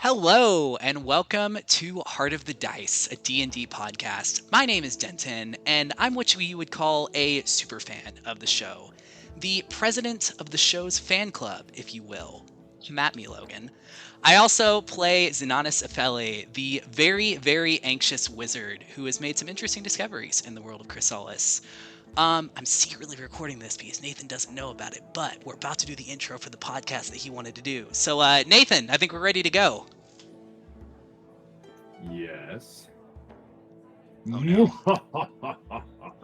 Hello and welcome to Heart of the Dice, a D&D podcast. My name is Denton and I'm what we would call a super fan of the show. The president of the show's fan club, if you will. Come at me, Logan. I also play Xananis Apheli, the very, very anxious wizard who has made some interesting discoveries in the world of Chrysalis. I'm secretly recording this because Nathan doesn't know about it, but we're about to do the intro for the podcast that he wanted to do. So, Nathan, I think we're ready to go. Yes. Oh no.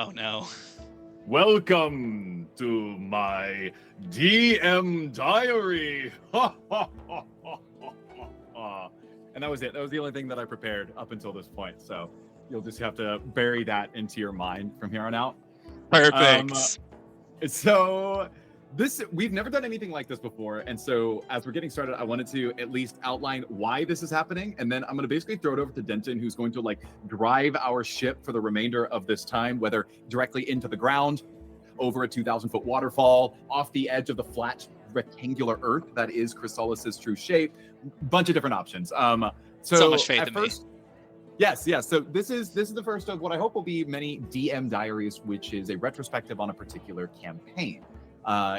Oh no. Welcome to my DM diary. And that was it. That was the only thing that I prepared up until this point. So you'll just have to bury that into your mind from here on out. Perfect. We've never done anything like this before, and so as we're getting started, I wanted to at least outline why this is happening, and then I'm going to basically throw it over to Denton, who's going to drive our ship for the remainder of this time, whether directly into the ground, over a 2,000-foot waterfall, off the edge of the flat rectangular earth that is Chrysalis's true shape, bunch of different options. So much faith in me. Yes. So this is the first of what I hope will be many DM diaries, which is a retrospective on a particular campaign.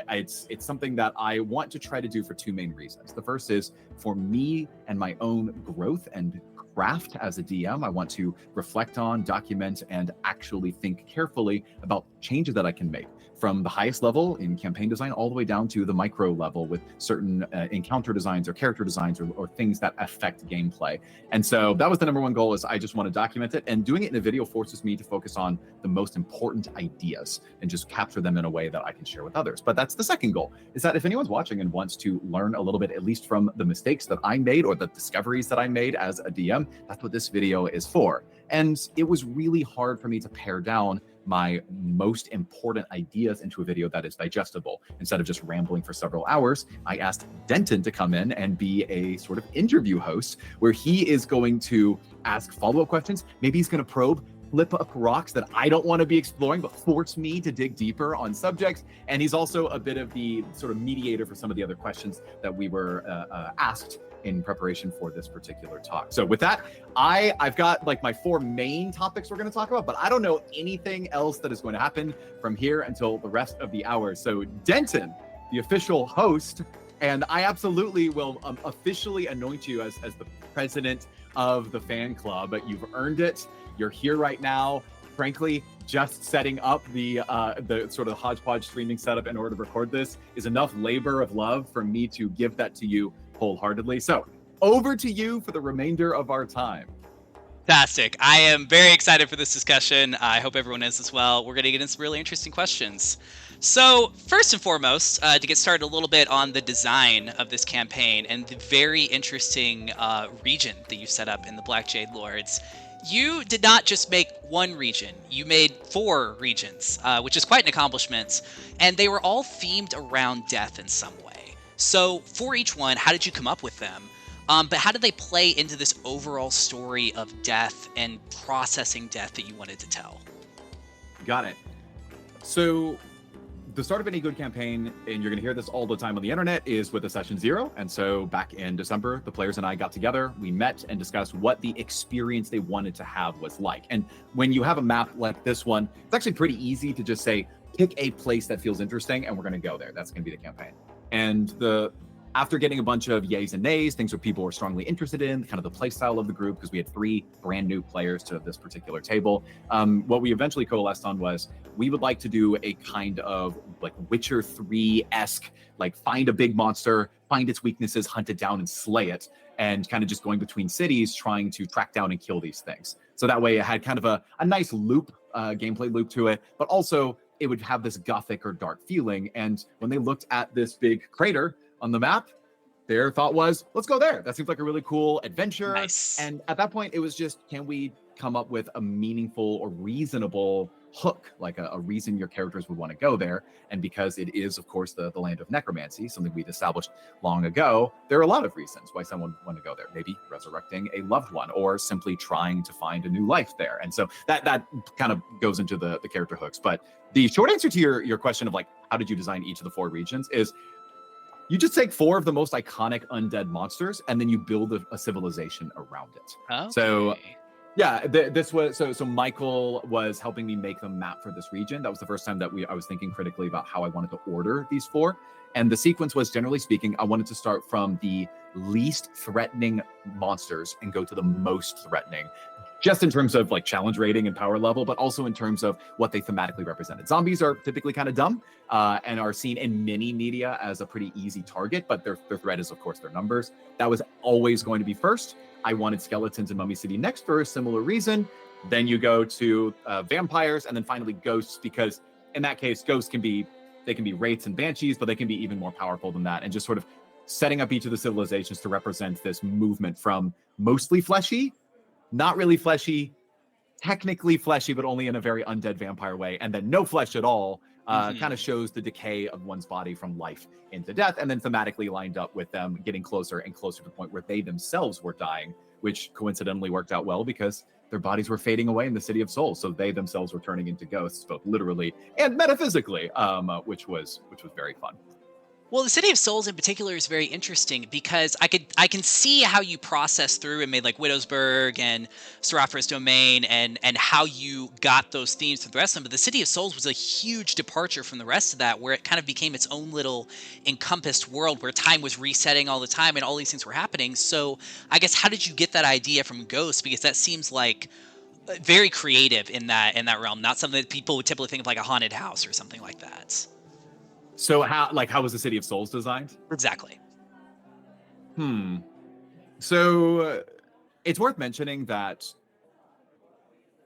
It's something that I want to try to do for two main reasons. The first is for me and my own growth and craft as a DM. I want to reflect on, document, and actually think carefully about changes that I can make from the highest level in campaign design all the way down to the micro level with certain encounter designs or character designs or things that affect gameplay. And so that was the number one goal, is I just want to document it, and doing it in a video forces me to focus on the most important ideas and just capture them in a way that I can share with others. But that's the second goal, is that if anyone's watching and wants to learn a little bit, at least from the mistakes that I made or the discoveries that I made as a DM, that's what this video is for. And it was really hard for me to pare down my most important ideas into a video that is digestible. Instead of just rambling for several hours, I asked Denton to come in and be a sort of interview host where he is going to ask follow-up questions. Maybe he's going to probe, flip up rocks that I don't want to be exploring, but force me to dig deeper on subjects. And he's also a bit of the sort of mediator for some of the other questions that we were asked in preparation for this particular talk. So with that, I've got my four main topics we're going to talk about, but I don't know anything else that is going to happen from here until the rest of the hour. So Denton, the official host, and I absolutely will officially anoint you as the president of the fan club. You've earned it. You're here right now. Frankly, just setting up the sort of hodgepodge streaming setup in order to record this is enough labor of love for me to give that to you wholeheartedly. So over to you for the remainder of our time. Fantastic. I am very excited for this discussion. I hope everyone is as well. We're going to get into some really interesting questions. So first and foremost, to get started a little bit on the design of this campaign and the very interesting region that you set up in the Black Jade Lords, you did not just make one region. You made 4 regions, which is quite an accomplishment, and they were all themed around death in some way. So for each one, how did you come up with them? But how did they play into this overall story of death and processing death that you wanted to tell? Got it. So the start of any good campaign, and you're going to hear this all the time on the internet, is with a session 0. And so back in December, the players and I got together, we met and discussed what the experience they wanted to have was like. And when you have a map like this one, it's actually pretty easy to just say, pick a place that feels interesting and we're going to go there. That's going to be the campaign. And after getting a bunch of yays and nays, things that people were strongly interested in, kind of the play style of the group, because we had 3 brand new players to this particular table, what we eventually coalesced on was we would like to do a kind of Witcher 3-esque, find a big monster, find its weaknesses, hunt it down and slay it, and kind of just going between cities trying to track down and kill these things. So that way it had kind of a nice loop, gameplay loop to it, but also it would have this gothic or dark feeling. And when they looked at this big crater on the map, their thought was, let's go there. That seems like a really cool adventure. Nice. And at that point, it was just, can we come up with a meaningful or reasonable hook, a reason your characters would want to go there? And because it is, of course, the land of necromancy, something we'd established long ago, there are a lot of reasons why someone would want to go there. Maybe resurrecting a loved one, or simply trying to find a new life there. And so that kind of goes into the character hooks. But the short answer to your question of how did you design each of the 4 regions is, You just take 4 of the most iconic undead monsters, and then you build a civilization around it. Okay. So, yeah, this was so Michael was helping me make the map for this region. That was the first time that I was thinking critically about how I wanted to order these 4. And the sequence was, generally speaking, I wanted to start from the least threatening monsters and go to the most threatening, just in terms of like challenge rating and power level, but also in terms of what they thematically represented. Zombies are typically kind of dumb and are seen in many media as a pretty easy target, but their threat is, of course, their numbers. That was always going to be first. I wanted skeletons in Mummy City next for a similar reason. Then you go to vampires, and then finally ghosts, because in that case, ghosts can be wraiths and banshees, but they can be even more powerful than that. And just sort of setting up each of the civilizations to represent this movement from mostly fleshy, not really fleshy, technically fleshy, but only in a very undead vampire way, and then no flesh at all, kind of shows the decay of one's body from life into death, and then thematically lined up with them getting closer and closer to the point where they themselves were dying, which coincidentally worked out well because their bodies were fading away in the City of Souls, so they themselves were turning into ghosts, both literally and metaphysically, which was very fun. Well, the City of Souls in particular is very interesting because I can see how you process through and made like Widowsburg and Seraphora's Domain and how you got those themes to the rest of them. But the City of Souls was a huge departure from the rest of that, where it kind of became its own little encompassed world where time was resetting all the time and all these things were happening. So I guess, how did you get that idea from Ghost? Because that seems like very creative in that realm, not something that people would typically think of like a haunted house or something like that. So how was the City of Souls designed? Exactly. So it's worth mentioning that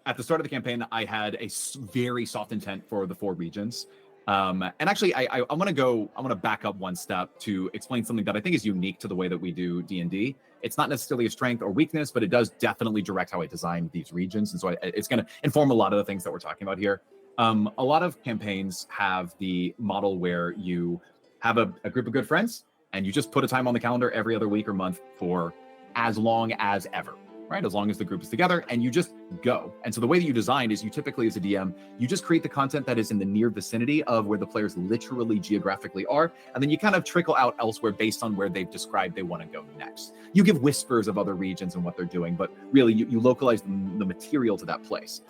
at the start of the campaign, I had a very soft intent for the 4 regions. And actually, I want to back up one step to explain something that I think is unique to the way that we do D&D. It's not necessarily a strength or weakness, but it does definitely direct how I design these regions. And so it's going to inform a lot of the things that we're talking about here. A lot of campaigns have the model where you have a group of good friends and you just put a time on the calendar every other week or month for as long as ever, right? As long as the group is together, and you just go. And so the way that you design is you typically, as a DM, you just create the content that is in the near vicinity of where the players literally geographically are, and then you kind of trickle out elsewhere based on where they've described they want to go next. You give whispers of other regions and what they're doing, but really you localize the material to that place.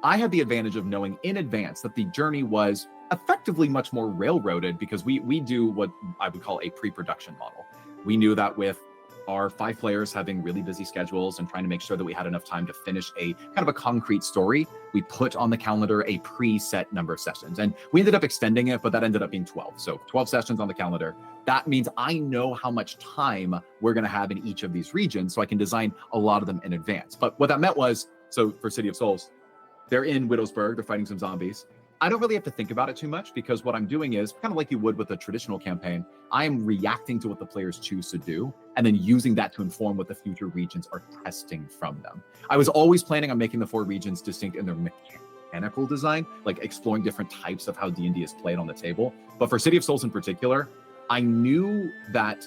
I had the advantage of knowing in advance that the journey was effectively much more railroaded because we do what I would call a pre-production model. We knew that with our 5 players having really busy schedules and trying to make sure that we had enough time to finish a kind of a concrete story, we put on the calendar a preset number of sessions. And we ended up extending it, but that ended up being 12. So 12 sessions on the calendar. That means I know how much time we're going to have in each of these regions, so I can design a lot of them in advance. But what that meant was, so for City of Souls, they're in Widowsburg, they're fighting some zombies. I don't really have to think about it too much because what I'm doing is kind of like you would with a traditional campaign. I am reacting to what the players choose to do and then using that to inform what the future regions are testing from them. I was always planning on making the 4 regions distinct in their mechanical design, like exploring different types of how D&D is played on the table. But for City of Souls in particular, I knew that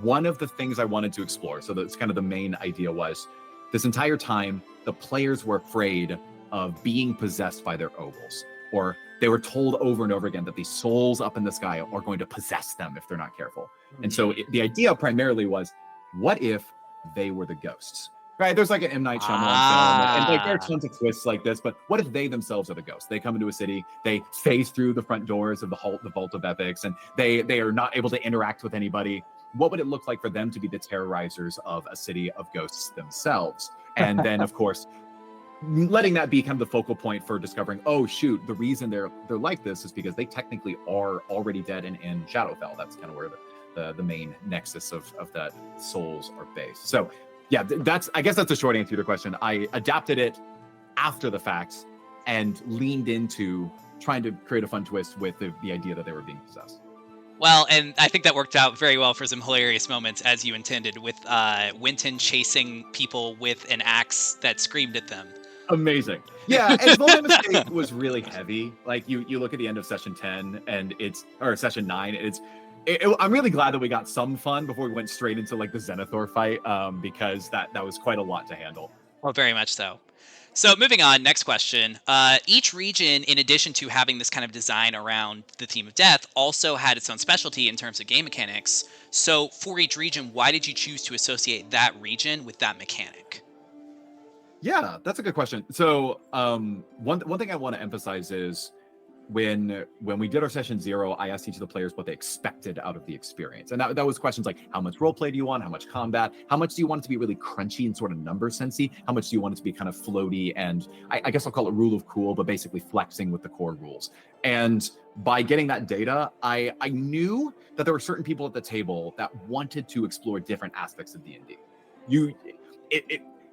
one of the things I wanted to explore, so that's kind of the main idea, was this entire time, the players were afraid of being possessed by their ogles, or they were told over and over again that these souls up in the sky are going to possess them if they're not careful. And so the idea primarily was, what if they were the ghosts? Right? There's like an M. Night Shyamalan film, and like there are tons of twists like this, but what if they themselves are the ghosts? They come into a city, they phase through the front doors of the Vault of Epics, and they are not able to interact with anybody. What would it look like for them to be the terrorizers of a city of ghosts themselves? And then, of course, letting that be kind of the focal point for discovering, oh shoot, the reason they're like this is because they technically are already dead in Shadowfell. That's kind of where the main nexus of that souls are based. So yeah, I guess that's a short answer to your question. I adapted it after the fact and leaned into trying to create a fun twist with the idea that they were being possessed. Well, and I think that worked out very well for some hilarious moments, as you intended, with Winton chasing people with an axe that screamed at them. Amazing. Yeah, and Vulcan Mistake was really heavy. Like you look at the end of session 10 and session 9, I'm really glad that we got some fun before we went straight into like the Zenithor fight, because that was quite a lot to handle. Well, very much so. So moving on, next question. Each region, in addition to having this kind of design around the theme of death, also had its own specialty in terms of game mechanics. So for each region, why did you choose to associate that region with that mechanic? Yeah, that's a good question. So one thing I want to emphasize is when we did our session 0, I asked each of the players what they expected out of the experience. And that was questions like, how much roleplay do you want? How much combat? How much do you want it to be really crunchy and sort of number sensey? How much do you want it to be kind of floaty? And I guess I'll call it rule of cool, but basically flexing with the core rules. And by getting that data, I knew that there were certain people at the table that wanted to explore different aspects of D&D.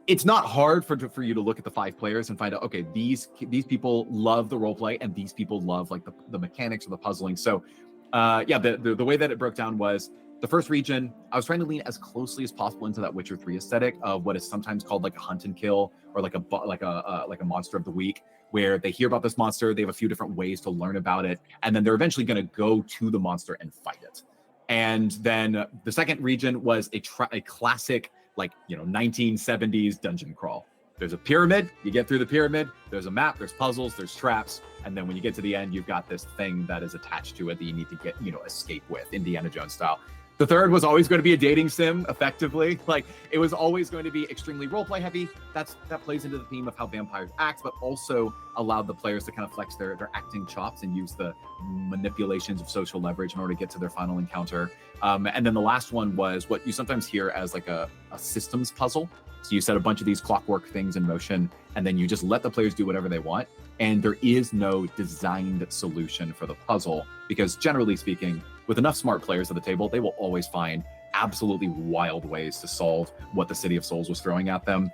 It's not hard for you to look at the 5 players and find out, okay, these people love the role play and these people love like the mechanics or the puzzling. So the way that it broke down was the first region, I was trying to lean as closely as possible into that Witcher 3 aesthetic of what is sometimes called like a hunt and kill or like a monster of the week, where they hear about this monster, they have a few different ways to learn about it, and then they're eventually going to go to the monster and fight it. And then the second region was a classic, like, 1970s dungeon crawl. There's a pyramid, you get through the pyramid, there's a map, there's puzzles, there's traps, and then when you get to the end, you've got this thing that is attached to it that you need to get, escape with, Indiana Jones style. The third was always going to be a dating sim, effectively. Like, it was always going to be extremely roleplay heavy. That plays into the theme of how vampires act, but also allowed the players to kind of flex their acting chops and use the manipulations of social leverage in order to get to their final encounter. And then the last one was what you sometimes hear as like a systems puzzle. So you set a bunch of these clockwork things in motion, and then you just let the players do whatever they want. And there is no designed solution for the puzzle, because generally speaking, with enough smart players at the table, they will always find absolutely wild ways to solve what the City of Souls was throwing at them,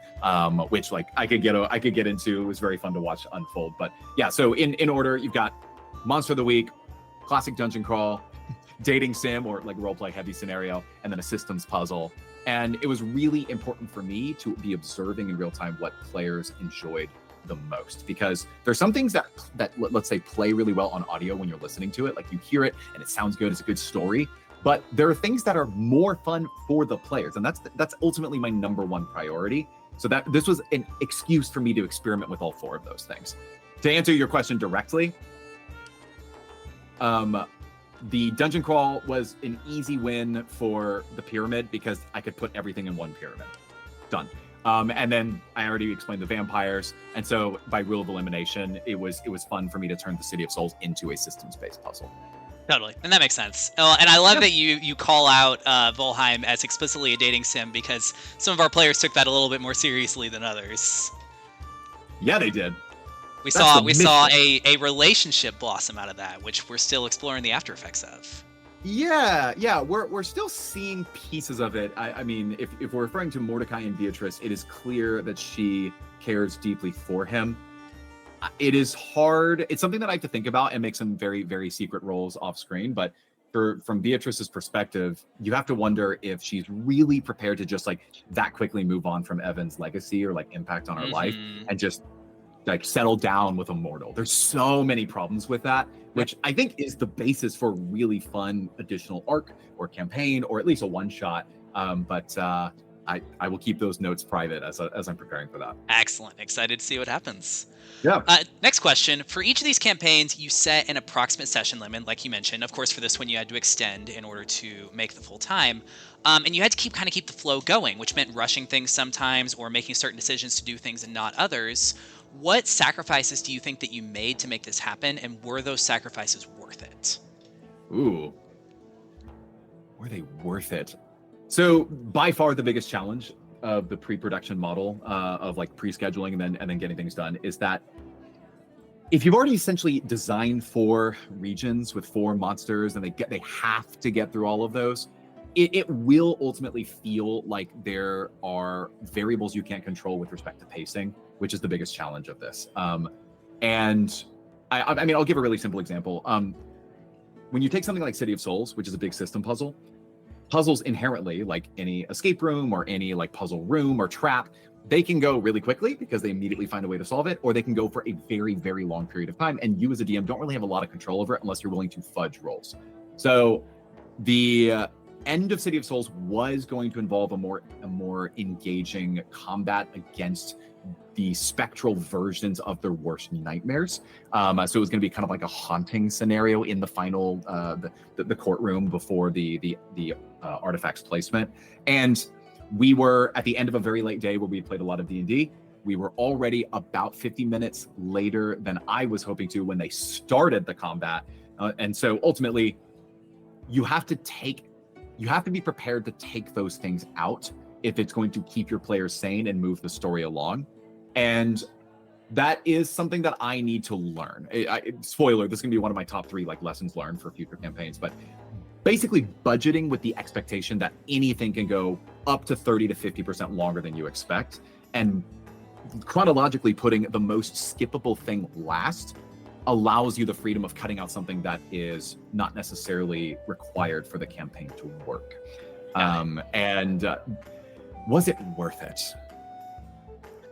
which like I could get into. It was very fun to watch unfold. But yeah, so in order, you've got Monster of the Week, classic dungeon crawl, dating sim or like roleplay heavy scenario, and then a systems puzzle. And it was really important for me to be observing in real time what players enjoyed the most, because there's some things that let's say play really well on audio when you're listening to it, like you hear it and it sounds good, it's a good story, but there are things that are more fun for the players, and that's ultimately my number one priority. So that this was an excuse for me to experiment with all 4 of those things. To answer your question directly, the dungeon crawl was an easy win for the pyramid because I could put everything in one pyramid. Done. And then I already explained the vampires, and so by rule of elimination, it was fun for me to turn the City of Souls into a systems-based puzzle. Totally, and that makes sense. And I love that you call out Volheim as explicitly a dating sim, because some of our players took that a little bit more seriously than others. Yeah, they did. We saw a relationship blossom out of that, which we're still exploring the after effects of. Yeah, we're still seeing pieces of it. I mean, if we're referring to Mordecai and Beatrice, it is clear that she cares deeply for him. It is hard. It's something that I have to think about and make some very, very secret roles off screen. But from Beatrice's perspective, you have to wonder if she's really prepared to just like that quickly move on from Evan's legacy or like impact on her life and just like settle down with a mortal. There's so many problems with that, which I think is the basis for really fun additional arc or campaign, or at least a one shot. But I will keep those notes private as I'm preparing for that. Excellent. Excited to see what happens. Yeah. Next question. For each of these campaigns, you set an approximate session limit, like you mentioned. Of course, for this one, you had to extend in order to make the full time. And you had to keep the flow going, which meant rushing things sometimes or making certain decisions to do things and not others. What sacrifices do you think that you made to make this happen, and were those sacrifices worth it? Ooh. Were they worth it? So by far the biggest challenge of the pre-production model of like pre-scheduling and then getting things done is that if you've already essentially designed 4 regions with 4 monsters and they have to get through all of those, it will ultimately feel like there are variables you can't control with respect to pacing, which is the biggest challenge of this. And I mean, I'll give a really simple example. When you take something like City of Souls, which is a big system puzzle, puzzles inherently, like any escape room or any like puzzle room or trap, they can go really quickly because they immediately find a way to solve it, or they can go for a very, very long period of time. And you as a DM don't really have a lot of control over it unless you're willing to fudge rolls. So end of City of Souls was going to involve a more engaging combat against the spectral versions of their worst nightmares. So it was going to be kind of like a haunting scenario in the final the courtroom before the artifacts placement. And we were at the end of a very late day where we played a lot of D&D. We were already about 50 minutes later than I was hoping to when they started the combat. And so ultimately, you have to be prepared to take those things out if it's going to keep your players sane and move the story along. And that is something that I need to learn. Spoiler, this is going to be one of my top 3 like lessons learned for future campaigns, but basically budgeting with the expectation that anything can go up to 30 to 50% longer than you expect, and chronologically putting the most skippable thing last allows you the freedom of cutting out something that is not necessarily required for the campaign to work. Was it worth it?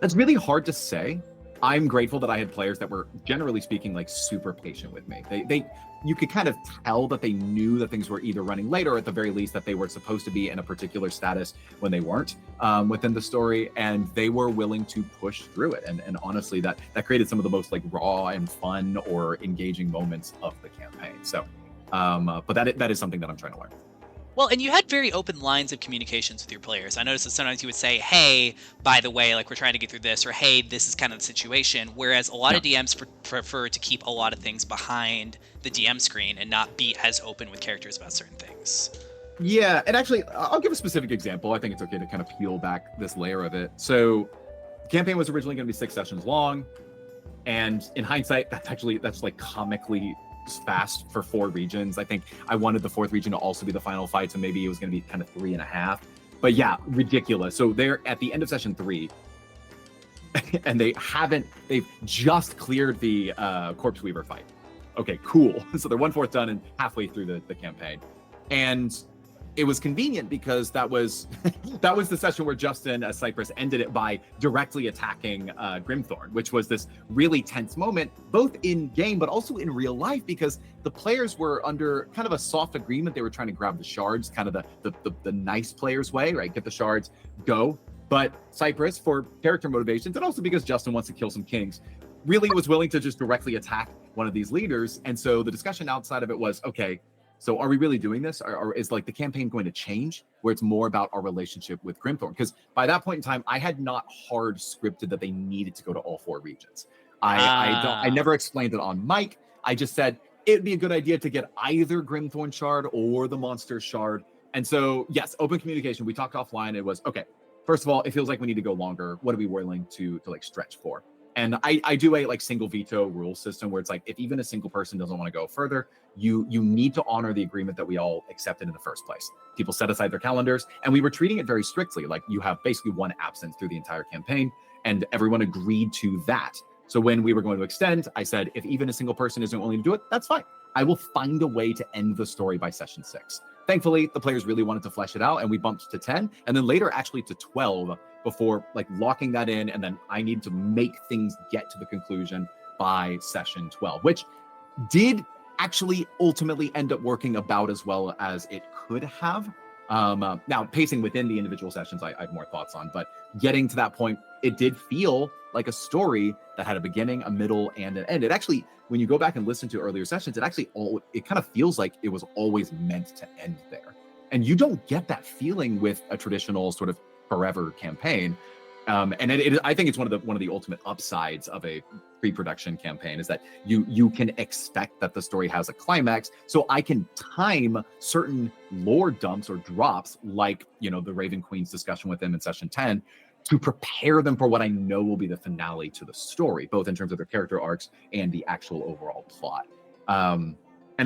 That's really hard to say. I'm grateful that I had players that were, generally speaking, like super patient with me. You could kind of tell that they knew that things were either running late or at the very least that they were supposed to be in a particular status when they weren't within the story, and they were willing to push through it. And honestly, that created some of the most like raw and fun or engaging moments of the campaign. So, but that is something that I'm trying to learn. Well, and you had very open lines of communications with your players. I noticed that sometimes you would say, hey, by the way, like we're trying to get through this, or hey, this is kind of the situation. Whereas a lot of DMs prefer to keep a lot of things behind the DM screen and not be as open with characters about certain things. Yeah, and actually, I'll give a specific example. I think it's okay to kind of peel back this layer of it. So the campaign was originally going to be 6 sessions long. And in hindsight, that's like comically fast for 4 regions. I think I wanted the 4th region to also be the final fight, so maybe it was going to be kind of 3.5. But yeah, ridiculous. So they're at the end of session 3, and they've just cleared the Corpse Weaver fight. Okay, cool. So they're 1/4 done and halfway through the campaign. And it was convenient because that was the session where Justin as Cypress ended it by directly attacking Grimthorn, which was this really tense moment, both in game but also in real life, because the players were under kind of a soft agreement. They were trying to grab the shards, kind of the nice players way, right? Get the shards, go. But Cypress, for character motivations, and also because Justin wants to kill some kings, really was willing to just directly attack one of these leaders. And so the discussion outside of it was, okay, so are we really doing this? Or is like the campaign going to change where it's more about our relationship with Grimthorn? Because by that point in time, I had not hard scripted that they needed to go to all 4 regions. I never explained it on mic. I just said it'd be a good idea to get either Grimthorn shard or the monster shard. And so, yes, open communication. We talked offline. It was, okay, first of all, it feels like we need to go longer. What are we willing to like stretch for? And I do a like single veto rule system where it's like, if even a single person doesn't want to go further, you need to honor the agreement that we all accepted in the first place. People set aside their calendars, and we were treating it very strictly. Like, you have basically 1 absence through the entire campaign, and everyone agreed to that. So when we were going to extend, I said, if even a single person isn't willing to do it, that's fine. I will find a way to end the story by session 6. Thankfully, the players really wanted to flesh it out, and we bumped to 10, and then later actually to 12 before like locking that in. And then I needed to make things get to the conclusion by session 12, which did actually ultimately end up working about as well as it could have. Now, pacing within the individual sessions, I have more thoughts on, but getting to that point, it did feel like a story that had a beginning, a middle, and an end. It actually, when you go back and listen to earlier sessions, it kind of feels like it was always meant to end there. And you don't get that feeling with a traditional sort of forever campaign. And I think it's one of the ultimate upsides of a pre-production campaign is that you can expect that the story has a climax. So I can time certain lore dumps or drops, like the Raven Queen's discussion with them in session 10, to prepare them for what I know will be the finale to the story, both in terms of their character arcs and the actual overall plot. And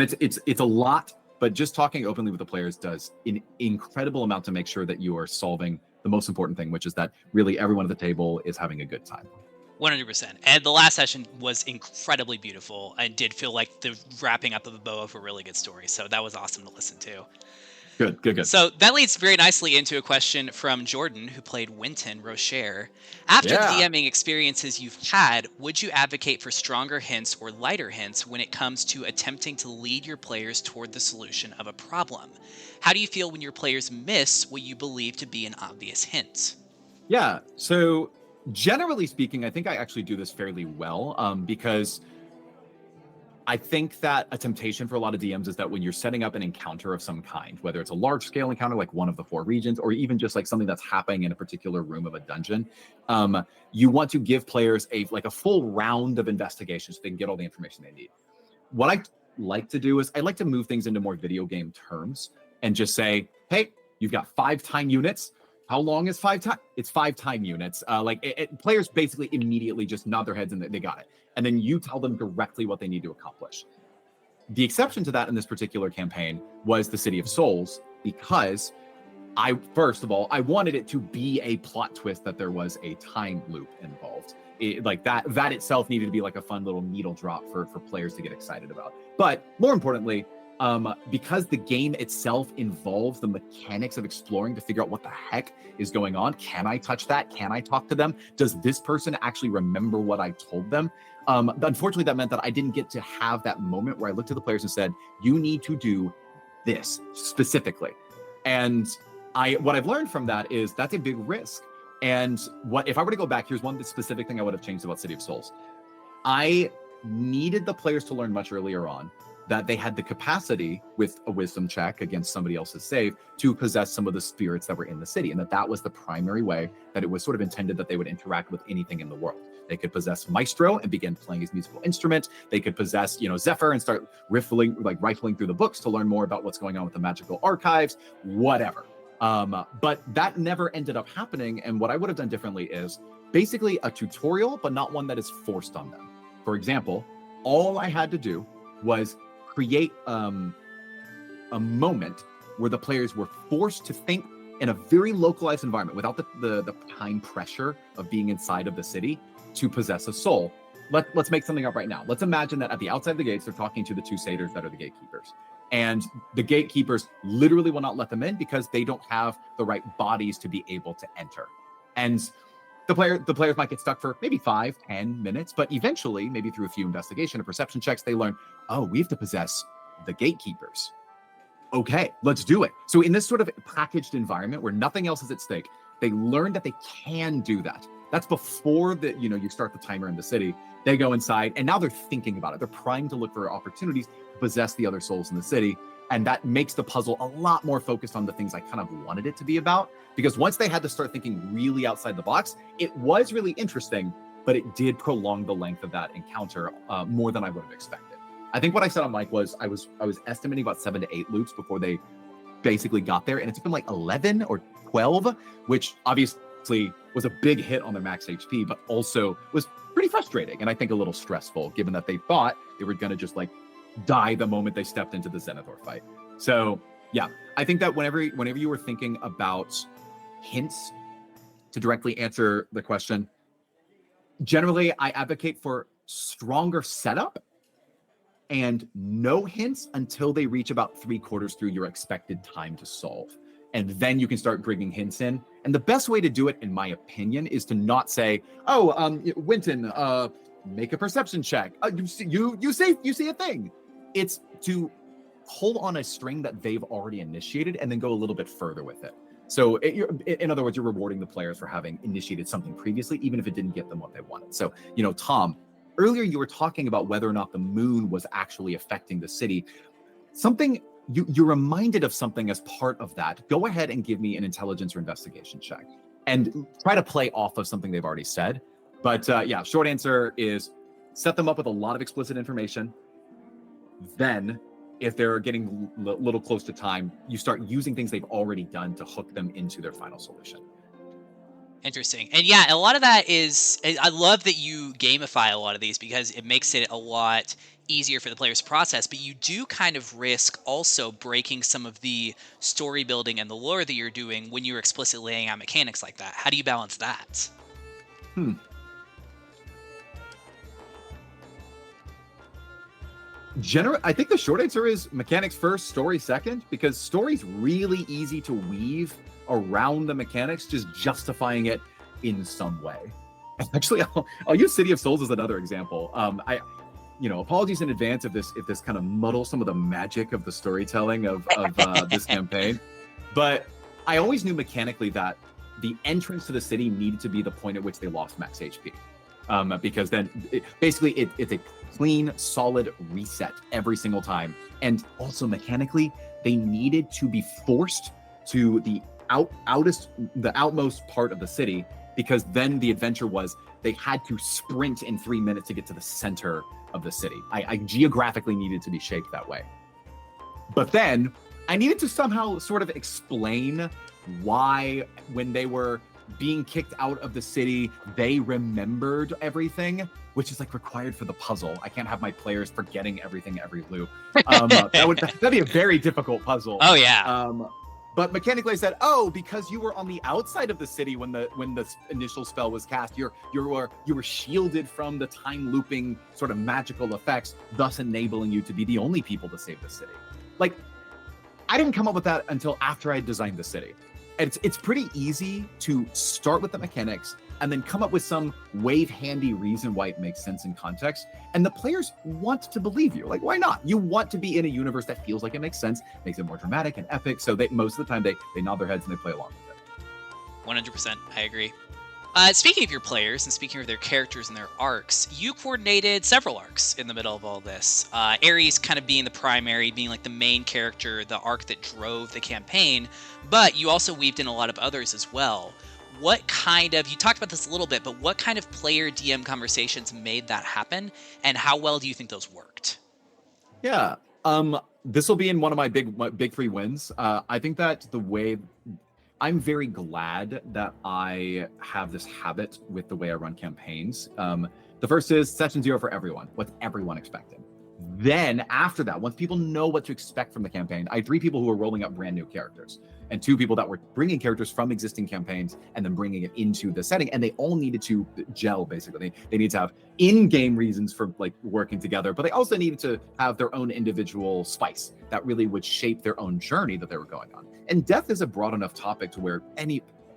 it's a lot, but just talking openly with the players does an incredible amount to make sure that you are solving the most important thing, which is that really everyone at the table is having a good time. 100%. And the last session was incredibly beautiful and did feel like the wrapping up of the bow of a really good story. So that was awesome to listen to. Good. So that leads very nicely into a question from Jordan, who played Winton Rocher. After the Yeah. DMing experiences you've had, would you advocate for stronger hints or lighter hints when it comes to attempting to lead your players toward the solution of a problem? How do you feel when your players miss what you believe to be an obvious hint? Yeah. So generally speaking, I think I actually do this fairly well because I think that a temptation for a lot of DMs is that when you're setting up an encounter of some kind, whether it's a large scale encounter like one of the 4 regions, or even just like something that's happening in a particular room of a dungeon, you want to give players a full round of investigation so they can get all the information they need. What I like to do is I like to move things into more video game terms and just say, hey, you've got 5 time units. How long is 5 time? It's 5 time units. Players basically immediately just nod their heads and they got it. And then you tell them directly what they need to accomplish. The exception to that in this particular campaign was the City of Souls, because first of all, I wanted it to be a plot twist that there was a time loop involved. That itself needed to be like a fun little needle drop for players to get excited about. But more importantly, because the game itself involves the mechanics of exploring to figure out what the heck is going on. Can I touch that? Can I talk to them? Does this person actually remember what I told them? Unfortunately, that meant that I didn't get to have that moment where I looked at the players and said, you need to do this specifically. And what I've learned from that is that's a big risk. And if I were to go back, here's one specific thing I would have changed about City of Souls. I needed the players to learn much earlier on that they had the capacity with a wisdom check against somebody else's save to possess some of the spirits that were in the city. And that was the primary way that it was sort of intended that they would interact with anything in the world. They could possess Maestro and begin playing his musical instrument. They could possess, Zephyr and start rifling through the books to learn more about what's going on with the magical archives, whatever. But that never ended up happening. And what I would have done differently is basically a tutorial, but not one that is forced on them. For example, all I had to do was create a moment where the players were forced to think in a very localized environment without the time pressure of being inside of the city to possess a soul. Let's make something up right now. Let's imagine that at the outside of the gates, they're talking to the 2 satyrs that are the gatekeepers. And the gatekeepers literally will not let them in because they don't have the right bodies to be able to enter. And the players might get stuck for maybe 5-10 minutes, but eventually, maybe through a few investigation or perception checks, they learn, oh, we have to possess the gatekeepers. Okay, let's do it. So in this sort of packaged environment where nothing else is at stake, they learn that they can do that. That's before you start the timer in the city. They go inside and now they're thinking about it. They're primed to look for opportunities to possess the other souls in the city. And that makes the puzzle a lot more focused on the things I kind of wanted it to be about. Because once they had to start thinking really outside the box, it was really interesting, but it did prolong the length of that encounter more than I would have expected. I think what I said on mic was I was estimating about 7 to 8 loops before they basically got there. And it's been like 11 or 12, which obviously was a big hit on their max HP, but also was pretty frustrating. And I think a little stressful, given that they thought they were going to just die the moment they stepped into the Zenithor fight. So yeah, I think that whenever you were thinking about hints to directly answer the question, generally I advocate for stronger setup and no hints until they reach about 3/4 through your expected time to solve. And then you can start bringing hints in. And the best way to do it, in my opinion, is to not say, Winton, make a perception check. You see a thing. It's to pull on a string that they've already initiated and then go a little bit further with it. So in other words, you're rewarding the players for having initiated something previously, even if it didn't get them what they wanted. So, Tom, earlier you were talking about whether or not the moon was actually affecting the city. Something you're reminded of something as part of that. Go ahead and give me an intelligence or investigation check and try to play off of something they've already said. But yeah, short answer is set them up with a lot of explicit information. Then if they're getting a little close to time, you start using things they've already done to hook them into their final solution. Interesting. And yeah, a lot of that is, I love that you gamify a lot of these because it makes it a lot easier for the players to process, but you do kind of risk also breaking some of the story building and the lore that you're doing when you're explicitly laying out mechanics like that. How do you balance that? I think the short answer is mechanics first, story second, because story's really easy to weave around the mechanics, just justifying it in some way. Actually, I'll use City of Souls as another example. Apologies in advance if this kind of muddles some of the magic of the storytelling of this campaign, but I always knew mechanically that the entrance to the city needed to be the point at which they lost max HP, because then it's a clean, solid reset every single time. And also mechanically, they needed to be forced to the outmost part of the city, because then the adventure was they had to sprint in 3 minutes to get to the center of the city. I geographically needed to be shaped that way. But then I needed to somehow sort of explain why, when they were being kicked out of the city, they remembered everything, which is like required for the puzzle. I can't have my players forgetting everything every loop. That'd be a very difficult puzzle. Oh yeah. But mechanically I said, because you were on the outside of the city when the initial spell was cast, you were shielded from the time looping sort of magical effects, thus enabling you to be the only people to save the city. Like, I didn't come up with that until after I designed the city. It's pretty easy to start with the mechanics and then come up with some wave-handy reason why it makes sense in context. And the players want to believe you. Like, why not? You want to be in a universe that feels like it makes sense, makes it more dramatic and epic. So most of the time they nod their heads and they play along with it. 100%. I agree. Speaking of your players and speaking of their characters and their arcs, you coordinated several arcs in the middle of all this. Ares kind of being the primary, being like the main character, the arc that drove the campaign, but you also weaved in a lot of others as well. You talked about this a little bit, but what kind of player DM conversations made that happen, and how well do you think those worked? Yeah, this will be in one of my big three wins. I think that I'm very glad that I have this habit with the way I run campaigns. The first is session 0 for everyone. What's everyone expecting? Then after that, once people know what to expect from the campaign, I had 3 people who were rolling up brand new characters and 2 people that were bringing characters from existing campaigns and then bringing it into the setting. And they all needed to gel, basically. They need to have in-game reasons for like working together, but they also needed to have their own individual spice that really would shape their own journey that they were going on. And death is a broad enough topic to where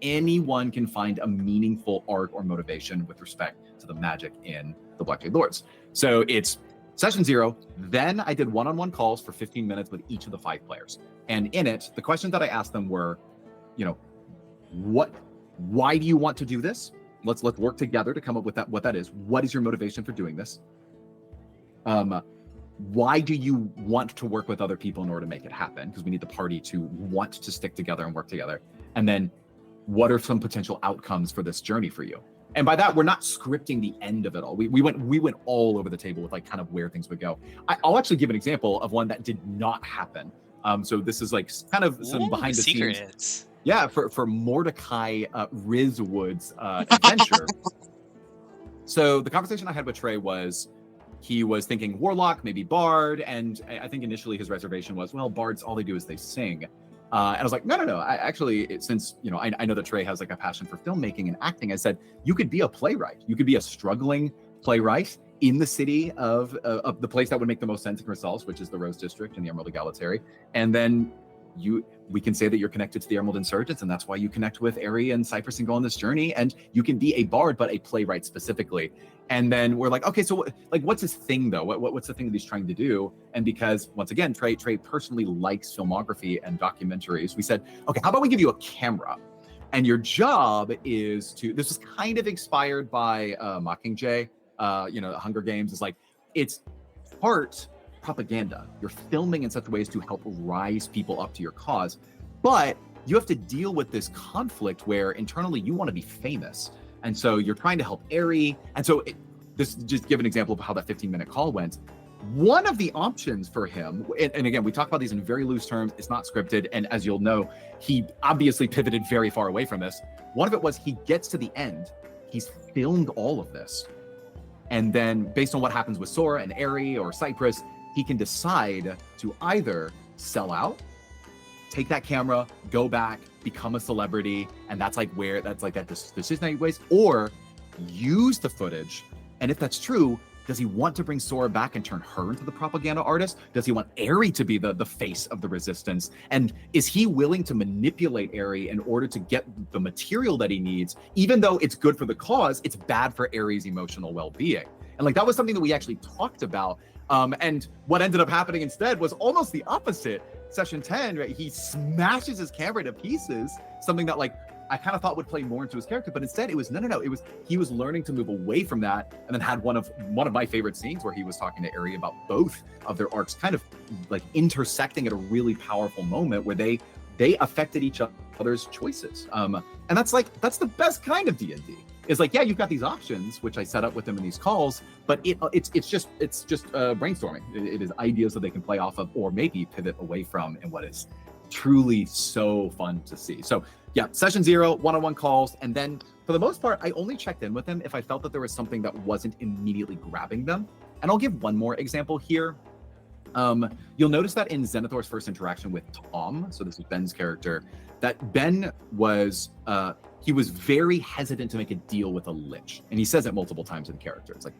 anyone can find a meaningful arc or motivation with respect to the magic in the Blackjade Lords. So it's session 0. Then I did one-on-one calls for 15 minutes with each of the 5 players. And in it, the questions that I asked them were, why do you want to do this? Let's work together to come up with what that is. What is your motivation for doing this? Why do you want to work with other people in order to make it happen? Because we need the party to want to stick together and work together. And then what are some potential outcomes for this journey for you? And by that, we're not scripting the end of it all. We went all over the table with like kind of where things would go. I'll actually give an example of one that did not happen. So this is like kind of some behind the scenes. Yeah, for Mordecai Rizwood's adventure. So the conversation I had with Trey was, he was thinking Warlock, maybe Bard, and I think initially his reservation was, well, Bards, all they do is they sing. And I was like, no. Since I know that Trey has like a passion for filmmaking and acting, I said, you could be a playwright. You could be a struggling playwright in the city of the place that would make the most sense in Chrysalis, which is the Rose District and the Emerald Egalitary. And then we can say that you're connected to the Emerald Insurgents, and that's why you connect with Ari and Cypress and go on this journey. And you can be a bard, but a playwright specifically. And then we're like, okay, so what's his thing though? What's the thing that he's trying to do? And because once again, Trey personally likes filmography and documentaries, we said, okay, how about we give you a camera? And your job is this was kind of inspired by Mockingjay, Hunger Games. Is like, it's part propaganda. You're filming in such ways to help rise people up to your cause. But you have to deal with this conflict where internally you want to be famous. And so you're trying to help Ari. And so this just give an example of how that 15-minute call went. One of the options for him, and again, we talk about these in very loose terms, it's not scripted. And as you'll know, he obviously pivoted very far away from this. One of it was he gets to the end, he's filmed all of this. And then based on what happens with Sora and Ari or Cypress, he can decide to either sell out, take that camera, go back, become a celebrity, and that's that decision that he weighs, or use the footage. And if that's true, Does he want to bring Sora back and turn her into the propaganda artist? Does he want Eri to be the face of the resistance? And is he willing to manipulate Eri in order to get the material that he needs, even though it's good for the cause, it's bad for Eri's emotional well-being? And like that was something that we actually talked about. And what ended up happening instead was almost the opposite. Session 10, right? He smashes his camera to pieces, something that like I kind of thought would play more into his character, but instead it was no. It was he was learning to move away from that, and then had one of my favorite scenes where he was talking to Eri about both of their arcs, kind of like intersecting at a really powerful moment where they affected each other's choices. And that's the best kind of D&D. Is like, yeah, you've got these options, which I set up with them in these calls, but it's just brainstorming. It is ideas that they can play off of, or maybe pivot away from, and what is truly so fun to see. So yeah, session 0, one-on-one calls, and then for the most part, I only checked in with them if I felt that there was something that wasn't immediately grabbing them. And I'll give one more example here. You'll notice that in Zenithor's first interaction with Tom, so this is Ben's character, that Ben was he was very hesitant to make a deal with a lich, and he says it multiple times in character. It's like,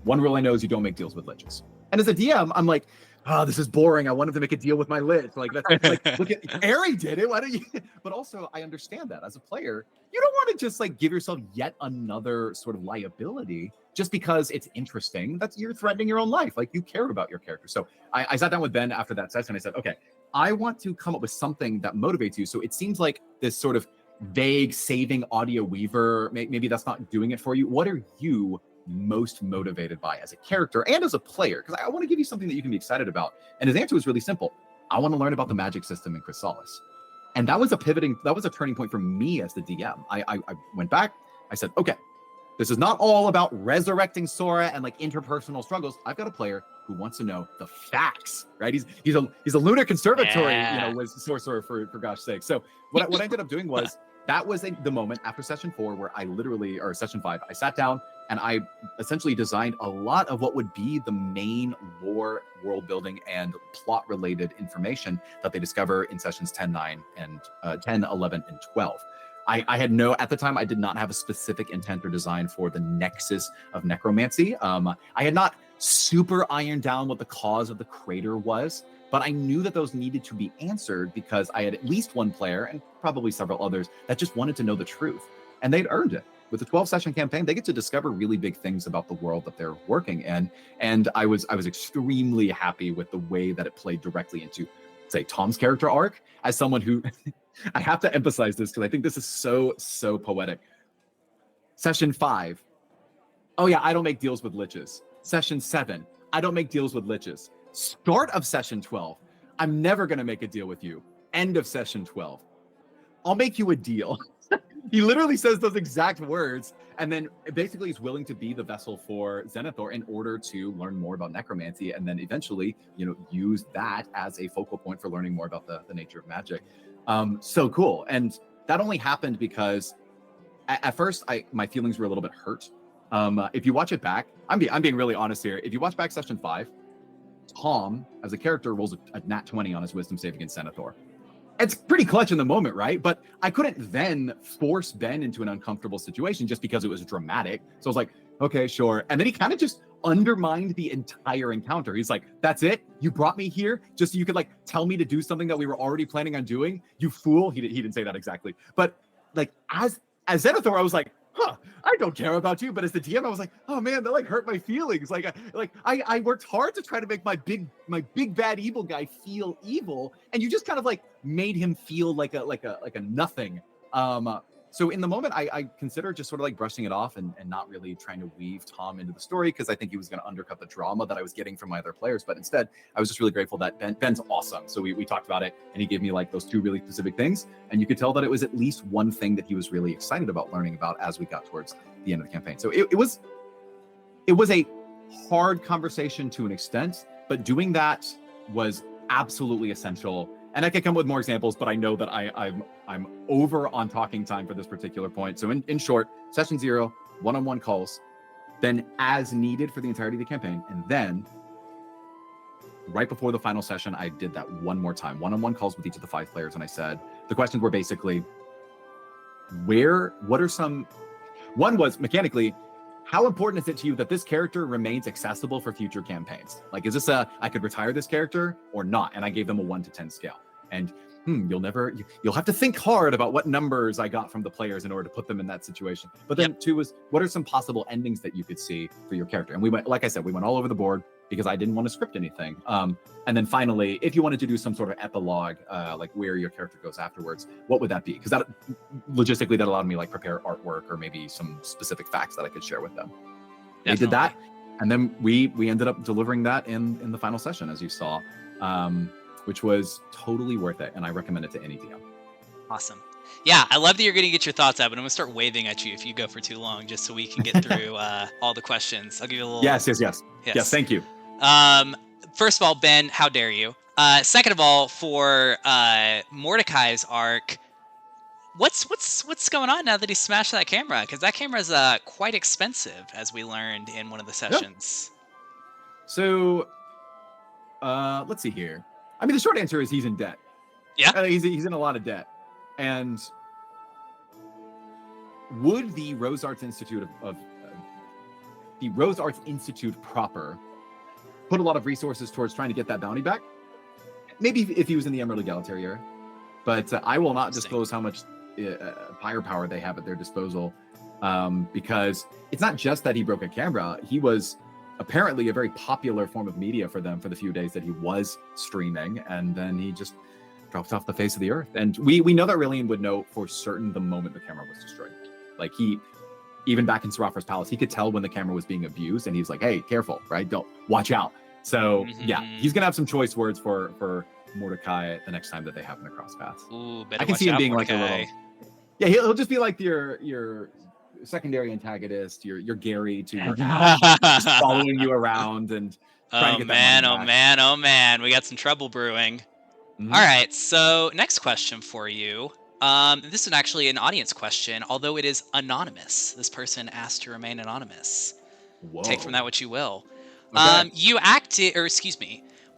one rule I know is you don't make deals with liches. And as a DM, I'm like, oh, this is boring. I want him to make a deal with my lich. Like, that's like, look at Eri did it. Why don't you? But also, I understand that as a player, you don't want to just like give yourself yet another sort of liability just because it's interesting. That's you're threatening your own life. Like you care about your character. So I sat down with Ben after that session. I said, okay, I want to come up with something that motivates you. So it seems like this sort of vague saving audio weaver. Maybe that's not doing it for you. What are you most motivated by as a character and as a player? Because I want to give you something that you can be excited about. And his answer was really simple. I want to learn about the magic system in Chrysalis. And that was a turning point for me as the DM. I went back, I said, okay, this is not all about resurrecting Sora and like interpersonal struggles. I've got a player who wants to know the facts, right? He's a lunar conservatory, was sorcerer for gosh sake. So what I ended up doing was that was the moment after session 4 where or session 5, I sat down and I essentially designed a lot of what would be the main lore, world building, and plot related information that they discover in sessions 10, 9, and 10, 11, and 12. I had at the time, I did not have a specific intent or design for the nexus of necromancy. I had not super ironed down what the cause of the crater was, but I knew that those needed to be answered because I had at least one player, and probably several others, that just wanted to know the truth. And they'd earned it. With the 12-session campaign, they get to discover really big things about the world that they're working in. And I was extremely happy with the way that it played directly into, say, Tom's character arc, as someone who, I have to emphasize this because I think this is so poetic. Session 5, oh yeah, I don't make deals with liches. Session 7, I don't make deals with liches. Start of session 12, I'm never going to make a deal with you. End of session 12, I'll make you a deal. He literally says those exact words, and then basically he's willing to be the vessel for Zenithor in order to learn more about necromancy, and then eventually, use that as a focal point for learning more about the nature of magic. So cool. And that only happened because at first my feelings were a little bit hurt. If you watch it back, I'm being really honest here. If you watch back session 5, Tom as a character rolls a nat 20 on his wisdom save against Zenithor. It's pretty clutch in the moment, right? But I couldn't then force Ben into an uncomfortable situation just because it was dramatic. So I was like, okay, sure. And then he kind of just undermined the entire encounter. He's like, that's it? You brought me here just so you could like tell me to do something that we were already planning on doing? You fool. He didn't say that exactly. But like as Zenithor, I was like, I don't care about you. But as the DM, I was like, oh man, that like hurt my feelings. I worked hard to try to make my big bad evil guy feel evil, and you just kind of like made him feel like a nothing. So in the moment, I considered just sort of like brushing it off and not really trying to weave Tom into the story because I think he was going to undercut the drama that I was getting from my other players. But instead, I was just really grateful that Ben's awesome. So we talked about it, and he gave me like those 2 really specific things. And you could tell that it was at least one thing that he was really excited about learning about as we got towards the end of the campaign. So it was a hard conversation to an extent, but doing that was absolutely essential. And I could come with more examples, but I know that I'm over on talking time for this particular point. So in short, session 0, one-on-one calls, then as needed for the entirety of the campaign. And then right before the final session, I did that one more time, one-on-one calls with each of the 5 players. And I said, the questions were basically, one was mechanically, how important is it to you that this character remains accessible for future campaigns? Like, is this I could retire this character or not? And I gave them a 1 to 10 scale. And you'll have to think hard about what numbers I got from the players in order to put them in that situation. But then 2 was, what are some possible endings that you could see for your character? And we went, like I said, we went all over the board because I didn't want to script anything. And then finally, if you wanted to do some sort of epilogue, like where your character goes afterwards, what would that be? Because that logistically, that allowed me like prepare artwork or maybe some specific facts that I could share with them. Definitely. They did that. And then we ended up delivering that in the final session, as you saw. Which was totally worth it, and I recommend it to any DM. Awesome. Yeah, I love that you're going to get your thoughts out, but I'm going to start waving at you if you go for too long, just so we can get through all the questions. I'll give you a little... Yes, thank you. First of all, Ben, how dare you? Second of all, for Mordecai's arc, what's going on now that he smashed that camera? Because that camera is quite expensive, as we learned in one of the sessions. Yep. So, let's see here. I mean, the short answer is he's in debt. Yeah. He's in a lot of debt. And would the Rose Arts Institute the Rose Arts Institute proper put a lot of resources towards trying to get that bounty back? Maybe if he was in the Emerald Egalitary era. But I will not disclose how much firepower they have at their disposal, because it's not just that he broke a camera. He was apparently a very popular form of media for them for the few days that he was streaming, and then he just dropped off the face of the earth. And we know that Aurelian would know for certain the moment the camera was destroyed. Like, he, even back in Seraphra's palace, he could tell when the camera was being abused, and he's like, hey, careful, right? Don't, watch out. So yeah, he's gonna have some choice words for Mordecai the next time that they happen to cross paths. Ooh, I can see him being Mordecai. Like a little, yeah, he'll just be like your secondary antagonist, your Gary to your just following you around and trying to get that money back. Oh man, we got some trouble brewing. All right, so next question for you. This is actually an audience question, although it is anonymous. This person asked to remain anonymous. Whoa. Take from that what you will. Okay.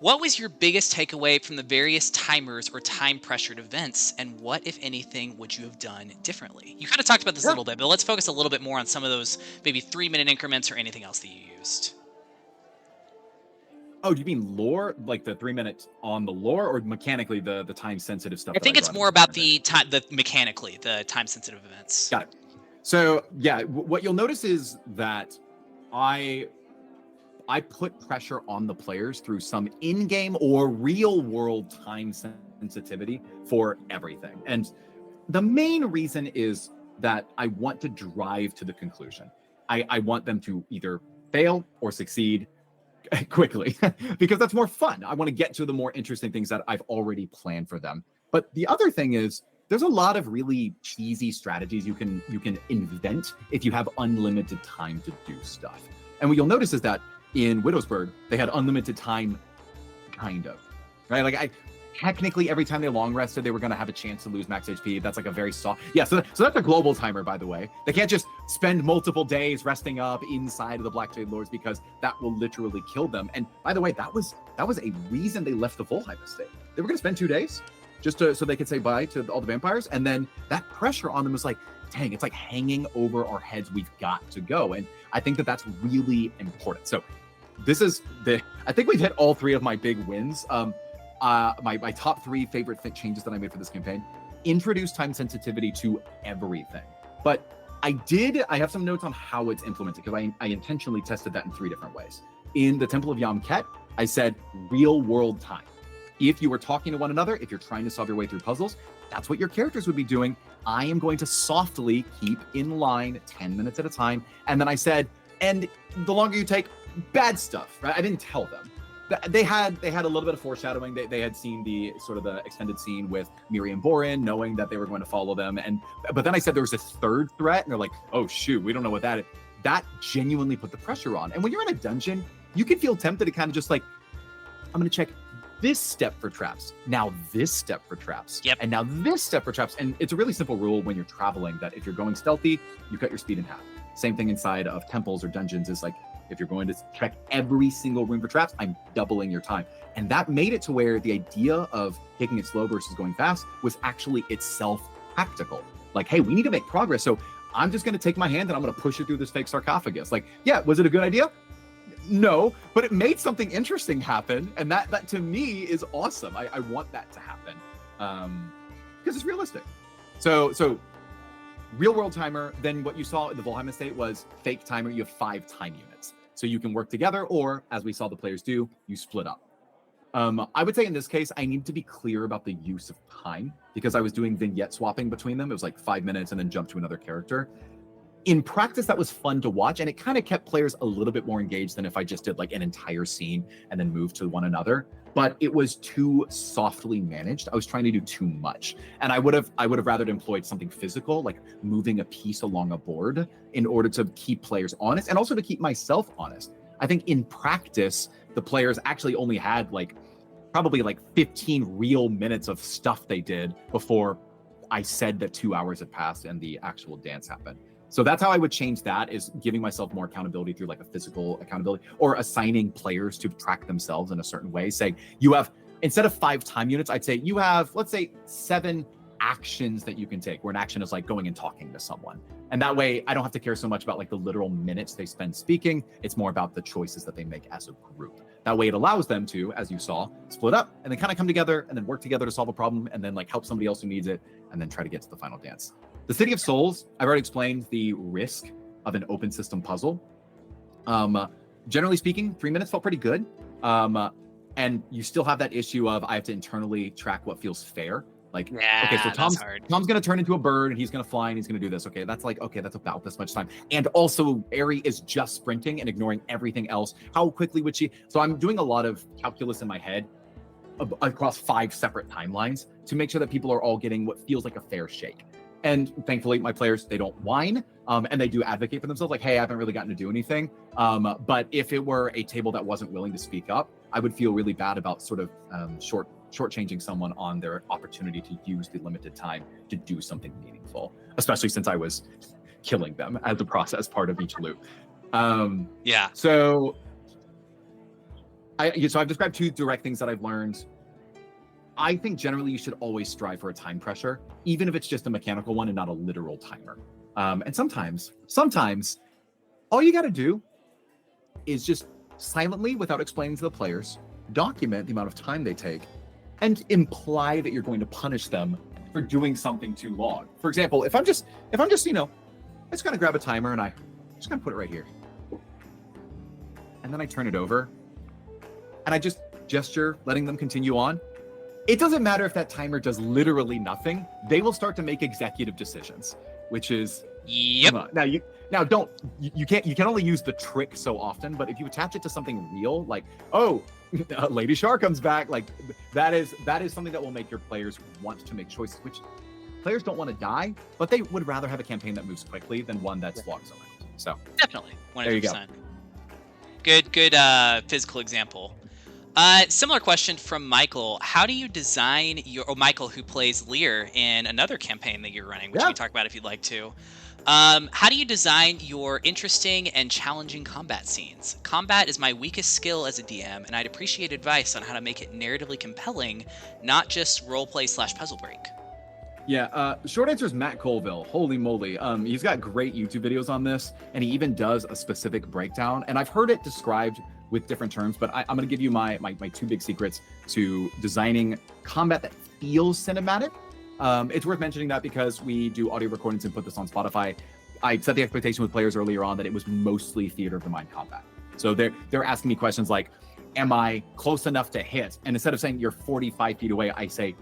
What was your biggest takeaway from the various timers or time-pressured events, and what, if anything, would you have done differently? You kind of talked about this a little bit, but let's focus a little bit more on some of those maybe 3-minute increments or anything else that you used. Oh, do you mean lore, like the 3 minutes on the lore, or mechanically the time-sensitive stuff? I think it's more about the time-sensitive events. Got it. So yeah, what you'll notice is that I put pressure on the players through some in-game or real-world time sensitivity for everything. And the main reason is that I want to drive to the conclusion. I want them to either fail or succeed quickly because that's more fun. I want to get to the more interesting things that I've already planned for them. But the other thing is, there's a lot of really cheesy strategies you can invent if you have unlimited time to do stuff. And what you'll notice is that in Widowsburg, they had unlimited time, kind of, right? Like, technically, every time they long rested, they were going to have a chance to lose max HP. That's like a very soft... Yeah, so that's a global timer, by the way. They can't just spend multiple days resting up inside of the Blackshade Lords because that will literally kill them. And by the way, that was a reason they left the Volheim estate. They were going to spend 2 days just so they could say bye to all the vampires. And then that pressure on them was like, dang, it's like hanging over our heads. We've got to go. And I think that that's really important. So this is I think we've hit all 3 of my big wins. My top 3 favorite changes that I made for this campaign: introduce time sensitivity to everything. But I have some notes on how it's implemented, because I intentionally tested that in 3 different ways. In the Temple of Yom-Ket, I said real world time. If you were talking to one another, if you're trying to solve your way through puzzles, that's what your characters would be doing. I am going to softly keep in line 10 minutes at a time. And then I said, and the longer you take, bad stuff, right? I didn't tell them. They had a little bit of foreshadowing. They had seen the sort of the extended scene with Miriam Borin, knowing that they were going to follow them. But then I said there was a 3rd threat, and they're like, oh shoot, we don't know what that is. That genuinely put the pressure on. And when you're in a dungeon, you can feel tempted to kind of just like, I'm going to check this step for traps, now this step for traps, and now this step for traps. And it's a really simple rule when you're traveling that if you're going stealthy, you cut your speed in half. Same thing inside of temples or dungeons is like, if you're going to check every single room for traps, I'm doubling your time. And that made it to where the idea of taking it slow versus going fast was actually itself practical. Like, hey, we need to make progress. So I'm just going to take my hand and I'm going to push it through this fake sarcophagus. Like, yeah, was it a good idea? No, but it made something interesting happen, and that to me is awesome. I want that to happen because it's realistic. So real world timer. Then what you saw in the Volheim estate was fake timer. You have 5 time units, so you can work together, or as we saw the players do, you split up. I would say in this case, I need to be clear about the use of time because I was doing vignette swapping between them. It was like 5 minutes and then jump to another character. In practice, that was fun to watch, and it kind of kept players a little bit more engaged than if I just did like an entire scene and then moved to one another. But it was too softly managed. I was trying to do too much, and I would have rather employed something physical, like moving a piece along a board, in order to keep players honest and also to keep myself honest. I think in practice, the players actually only had probably 15 real minutes of stuff they did before I said that 2 hours had passed and the actual dance happened. So that's how I would change that, is giving myself more accountability through like a physical accountability, or assigning players to track themselves in a certain way. Saying you have, instead of 5 time units, I'd say you have, let's say 7 actions that you can take, where an action is like going and talking to someone. And that way I don't have to care so much about like the literal minutes they spend speaking. It's more about the choices that they make as a group. That way it allows them to, as you saw, split up and then kind of come together and then work together to solve a problem and then like help somebody else who needs it and then try to get to the final dance. The City of Souls, I've already explained the risk of an open system puzzle. Generally speaking, 3 minutes felt pretty good. And you still have that issue of I have to internally track what feels fair. Like, okay, so Tom's going to turn into a bird and he's going to fly and he's going to do this. Okay, that's about this much time. And also, Ari is just sprinting and ignoring everything else. How quickly would she? So I'm doing a lot of calculus in my head across 5 separate timelines to make sure that people are all getting what feels like a fair shake. And thankfully, my players, they don't whine, and they do advocate for themselves. Like, hey, I haven't really gotten to do anything. But if it were a table that wasn't willing to speak up, I would feel really bad about sort of shortchanging someone on their opportunity to use the limited time to do something meaningful, especially since I was killing them as a process part of each loop. So I've described 2 direct things that I've learned. I think generally you should always strive for a time pressure, even if it's just a mechanical one and not a literal timer. And sometimes all you got to do is just silently, without explaining to the players, document the amount of time they take and imply that you're going to punish them for doing something too long. For example, if I'm just, I just gotta grab a timer and I just gonna put it right here. And then I turn it over and I just gesture, letting them continue on. It doesn't matter if that timer does literally nothing. They will start to make executive decisions, which is yep. Now you can only use the trick so often, but if you attach it to something real, like, oh, Lady Shar comes back, like that is something that will make your players want to make choices, which players don't want to die, but they would rather have a campaign that moves quickly than one that slogs around. So definitely 100%. There you go. Good physical example. Similar question from Michael. How do you design Michael, who plays Lear in another campaign that you're running, which we can talk about if you'd like to. How do you design your interesting and challenging combat scenes? Combat is my weakest skill as a DM, and I'd appreciate advice on how to make it narratively compelling, not just roleplay / puzzle break. Yeah, short answer is Matt Colville. Holy moly. He's got great YouTube videos on this, and he even does a specific breakdown. And I've heard it described with different terms, but I'm going to give you my 2 big secrets to designing combat that feels cinematic. It's worth mentioning that because we do audio recordings and put this on Spotify. I set the expectation with players earlier on that it was mostly theater of the mind combat. So they're asking me questions like, am I close enough to hit? And instead of saying you're 45 feet away, I say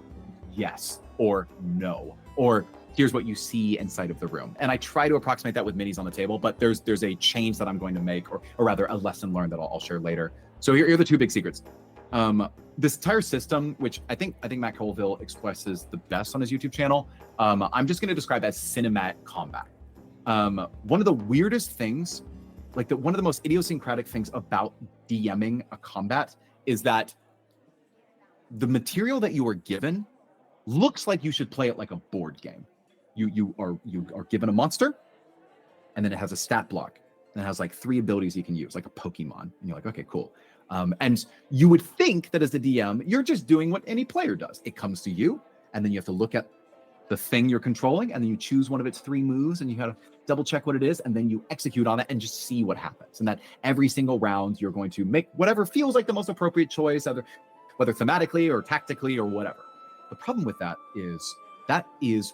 yes or no, or here's what you see inside of the room. And I try to approximate that with minis on the table, but there's a change that I'm going to make, or rather a lesson learned that I'll share later. So here are the 2 big secrets. This entire system, which I think Matt Colville expresses the best on his YouTube channel, I'm just going to describe as cinematic combat. One of the weirdest things, one of the most idiosyncratic things about DMing a combat is that the material that you are given looks like you should play it like a board game. You are given a monster, and then it has a stat block, and it has like 3 abilities you can use, like a Pokemon. And you're like, okay, cool. And you would think that as the DM, you're just doing what any player does. It comes to you, and then you have to look at the thing you're controlling, and then you choose one of its 3 moves, and you gotta double check what it is, and then you execute on it and just see what happens. And that every single round you're going to make whatever feels like the most appropriate choice, whether thematically or tactically or whatever. The problem with that is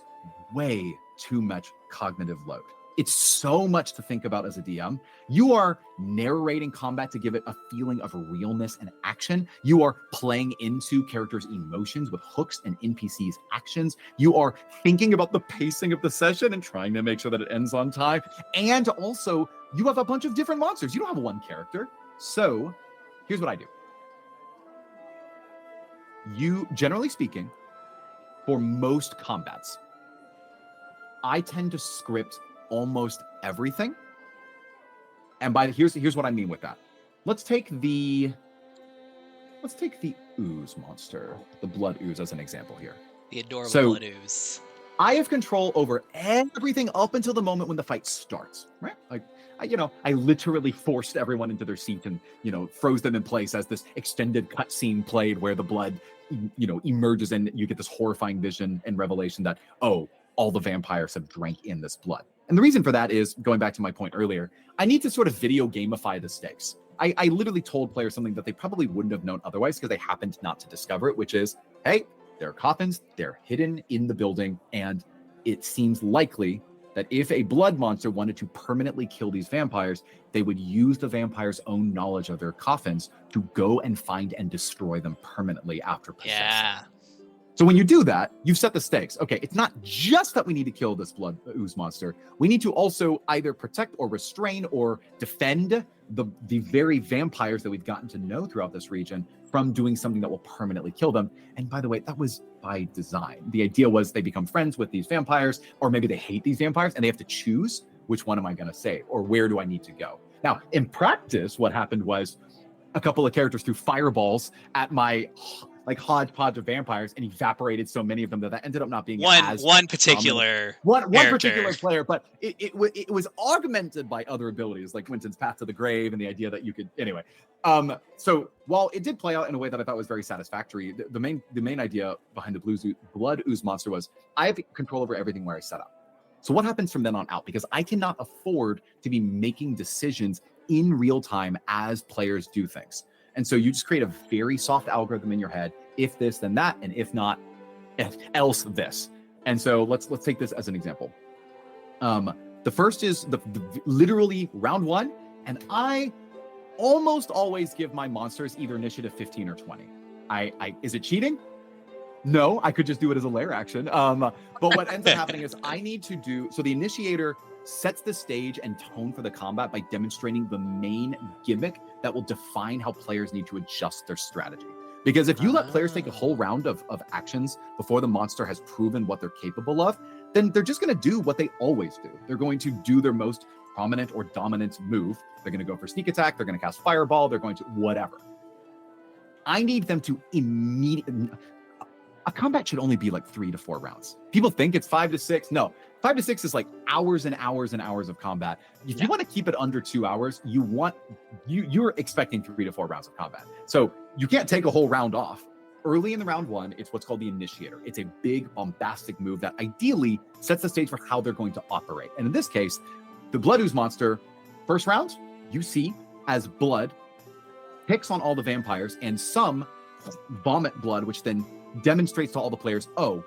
way too much cognitive load. It's so much to think about as a DM. You are narrating combat to give it a feeling of realness and action. You are playing into characters' emotions with hooks and NPCs' actions. You are thinking about the pacing of the session and trying to make sure that it ends on time. And also, you have a bunch of different monsters. You don't have one character. So here's what I do. You, generally speaking, for most combats, I tend to script almost everything. And here's what I mean with that. Let's take the ooze monster, the blood ooze, as an example here. The adorable blood ooze. I have control over everything up until the moment when the fight starts, right? Like, I literally forced everyone into their seat and, froze them in place as this extended cutscene played where the blood, emerges and you get this horrifying vision and revelation that, oh, all the vampires have drank in this blood. And the reason for that is, going back to my point earlier, I need to sort of video gamify the stakes. I literally told players something that they probably wouldn't have known otherwise because they happened not to discover it, which is, hey, there are coffins, they're hidden in the building, and it seems likely that if a blood monster wanted to permanently kill these vampires, they would use the vampire's own knowledge of their coffins to go and find and destroy them permanently after possession. Yeah. So when you do that, you've set the stakes. Okay, it's not just that we need to kill this blood ooze monster. We need to also either protect or restrain or defend the very vampires that we've gotten to know throughout this region from doing something that will permanently kill them. And by the way, that was by design. The idea was they become friends with these vampires, or maybe they hate these vampires and they have to choose which one am I going to save or where do I need to go. Now, in practice, what happened was a couple of characters threw fireballs at my hodgepodge of vampires and evaporated so many of them that ended up not being one particular player, but it was augmented by other abilities like Winton's Path to the Grave and the idea that you could anyway. So while it did play out in a way that I thought was very satisfactory, the main idea behind the blood ooze monster was I have control over everything where I set up. So what happens from then on out? Because I cannot afford to be making decisions in real time as players do things. And so you just create a very soft algorithm in your head. If this, then that, and if not, else this. And so let's take this as an example. The first is the literally round 1, and I almost always give my monsters either initiative 15 or 20. Is it cheating? No, I could just do it as a lair action. But what ends up happening is I need to do so. The initiator sets the stage and tone for the combat by demonstrating the main gimmick that will define how players need to adjust their strategy. Because if you let players take a whole round of actions before the monster has proven what they're capable of, then they're just going to do what they always do. They're going to do their most prominent or dominant move. They're going to go for sneak attack. They're going to cast fireball. They're going to whatever. I need them to immediately... A combat should only be like 3 to 4 rounds. People think it's 5 to 6. No, 5 to 6 is like hours and hours and hours of combat. If you want to keep it under 2 hours, you're expecting 3 to 4 rounds of combat. So you can't take a whole round off. Early in the round 1, it's what's called the initiator. It's a big bombastic move that ideally sets the stage for how they're going to operate. And in this case, the blood ooze monster, first round, you see as blood picks on all the vampires and some vomit blood, which then demonstrates to all the players, oh,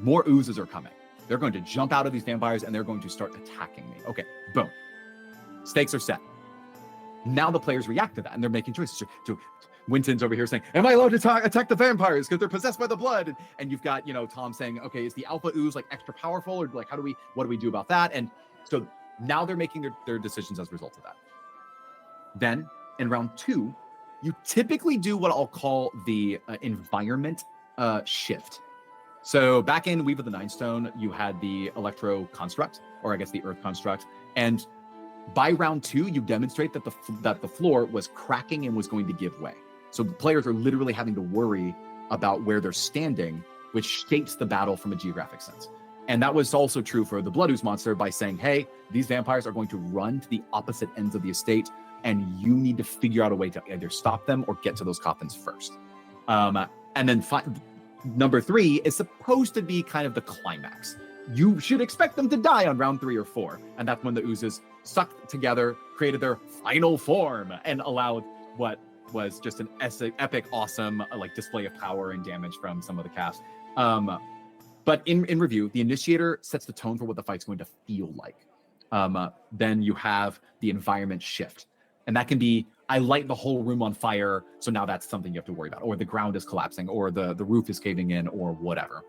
more oozes are coming. They're going to jump out of these vampires and they're going to start attacking me. Okay, boom. Stakes are set. Now the players react to that and they're making choices. Winton's over here saying, am I allowed to attack the vampires because they're possessed by the blood? And you've got, Tom saying, okay, is the alpha ooze like extra powerful, or like what do we do about that? And so now they're making their decisions as a result of that. Then in round 2, you typically do what I'll call the environment shift. So back in Weave of the Nine Stone, you had the Electro Construct, or I guess the Earth Construct. And by round 2, you demonstrate that the floor was cracking and was going to give way. So the players are literally having to worry about where they're standing, which shapes the battle from a geographic sense. And that was also true for the Blood Ooze monster by saying, hey, these vampires are going to run to the opposite ends of the estate, and you need to figure out a way to either stop them or get to those coffins first. And then number 3 is supposed to be kind of the climax. You should expect them to die on round 3 or 4, and that's when the oozes sucked together, created their final form, and allowed what was just an epic, awesome like display of power and damage from some of the cast. But in review, the initiator sets the tone for what the fight's going to feel like. Then you have the environment shift, and that can be, I light the whole room on fire, so now that's something you have to worry about, or the ground is collapsing, or the roof is caving in, or whatever.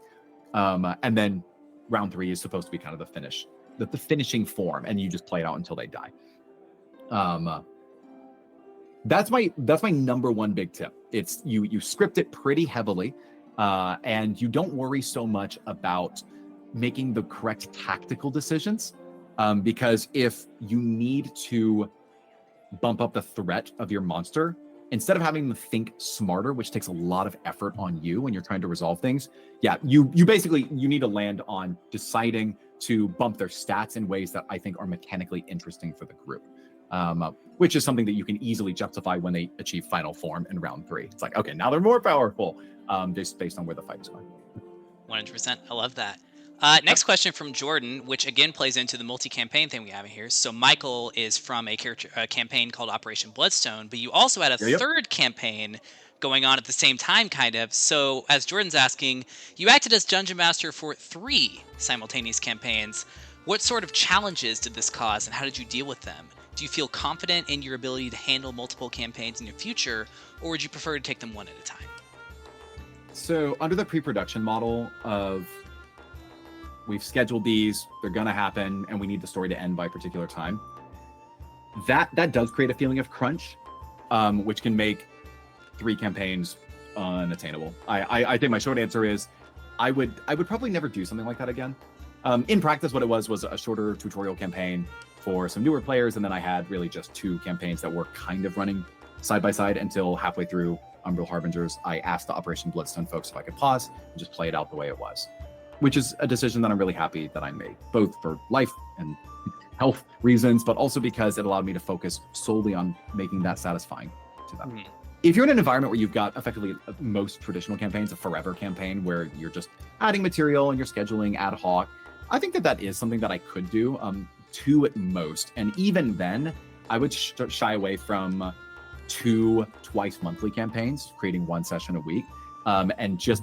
And then round 3 is supposed to be kind of the finish, the finishing form, and you just play it out until they die. That's my number 1 big tip. It's you script it pretty heavily, and you don't worry so much about making the correct tactical decisions, because if you need to bump up the threat of your monster, instead of having them think smarter, which takes a lot of effort on you when you're trying to resolve things, you basically need to land on deciding to bump their stats in ways that I think are mechanically interesting for the group, which is something that you can easily justify when they achieve final form in round 3. It's like, okay, now they're more powerful, just based on where the fight is going. 100%. I love that. Next question from Jordan, which again plays into the multi-campaign thing we have here. So Michael is from a campaign called Operation Bloodstone, but you also had a third campaign going on at the same time, kind of. So as Jordan's asking, you acted as Dungeon Master for 3 simultaneous campaigns. What sort of challenges did this cause, and how did you deal with them? Do you feel confident in your ability to handle multiple campaigns in your future, or would you prefer to take them one at a time? So under the pre-production model of, we've scheduled these, they're going to happen, and we need the story to end by a particular time, that does create a feeling of crunch, which can make 3 campaigns unattainable. I think my short answer is I would probably never do something like that again. In practice, what it was a shorter tutorial campaign for some newer players, and then I had really just 2 campaigns that were kind of running side by side until halfway through Umbral Harbingers. I asked the Operation Bloodstone folks if I could pause and just play it out the way it was, which is a decision that I'm really happy that I made, both for life and health reasons, but also because it allowed me to focus solely on making that satisfying to them. Mm-hmm. If you're in an environment where you've got effectively most traditional campaigns, a forever campaign where you're just adding material and you're scheduling ad hoc, I think that is something that I could do, 2 at most. And even then, I would shy away from 2 twice monthly campaigns, creating 1 session a week, and just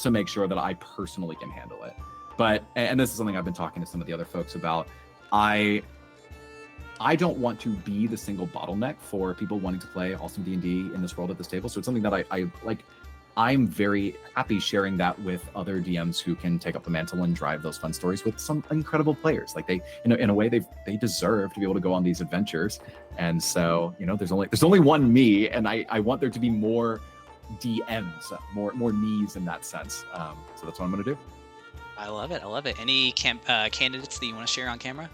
to make sure that I personally can handle it. But, and this is something I've been talking to some of the other folks about, I don't want to be the single bottleneck for people wanting to play awesome D&D in this world at this table. So it's something that I like. I'm very happy sharing that with other DMs who can take up the mantle and drive those fun stories with some incredible players. Like they, in a way, they deserve to be able to go on these adventures. And so, there's only one me, and I want there to be more DMs, more me's in that sense. So that's what I'm going to do. I love it. Any candidates that you want to share on camera?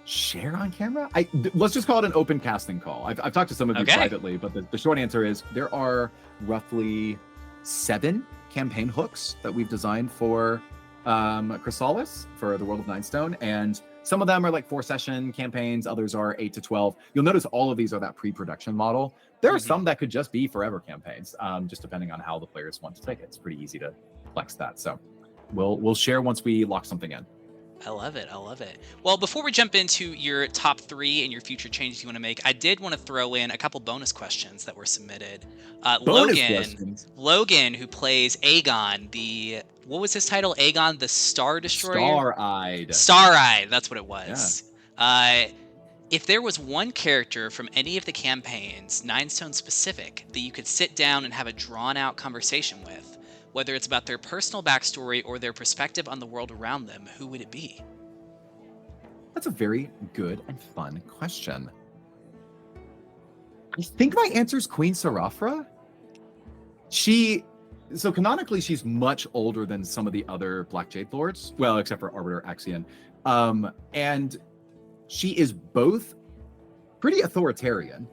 Share on camera? Let's just call it an open casting call. I've talked to some of you privately, but the short answer is there are roughly 7 campaign hooks that we've designed for Chrysalis, for the World of Ninestone, and some of them are like 4-session campaigns, others are 8 to 12. You'll notice all of these are that pre-production model. There are some that could just be forever campaigns, just depending on how the players want to take it. It's pretty easy to flex that. So we'll share once we lock something in. I love it. Well, before we jump into your top 3 and your future changes you want to make, I did want to throw in a couple bonus questions that were submitted. Logan, who plays Aegon, what was his title? Aegon the Star Destroyer? Star-Eyed, that's what it was. Yeah. If there was one character from any of the campaigns, Ninestone specific, that you could sit down and have a drawn-out conversation with, whether it's about their personal backstory or their perspective on the world around them, who would it be? That's a very good and fun question. I think my answer is Queen Serafra. So canonically, she's much older than some of the other Black Jade Lords, well, except for Arbiter Axion. And she is both pretty authoritarian,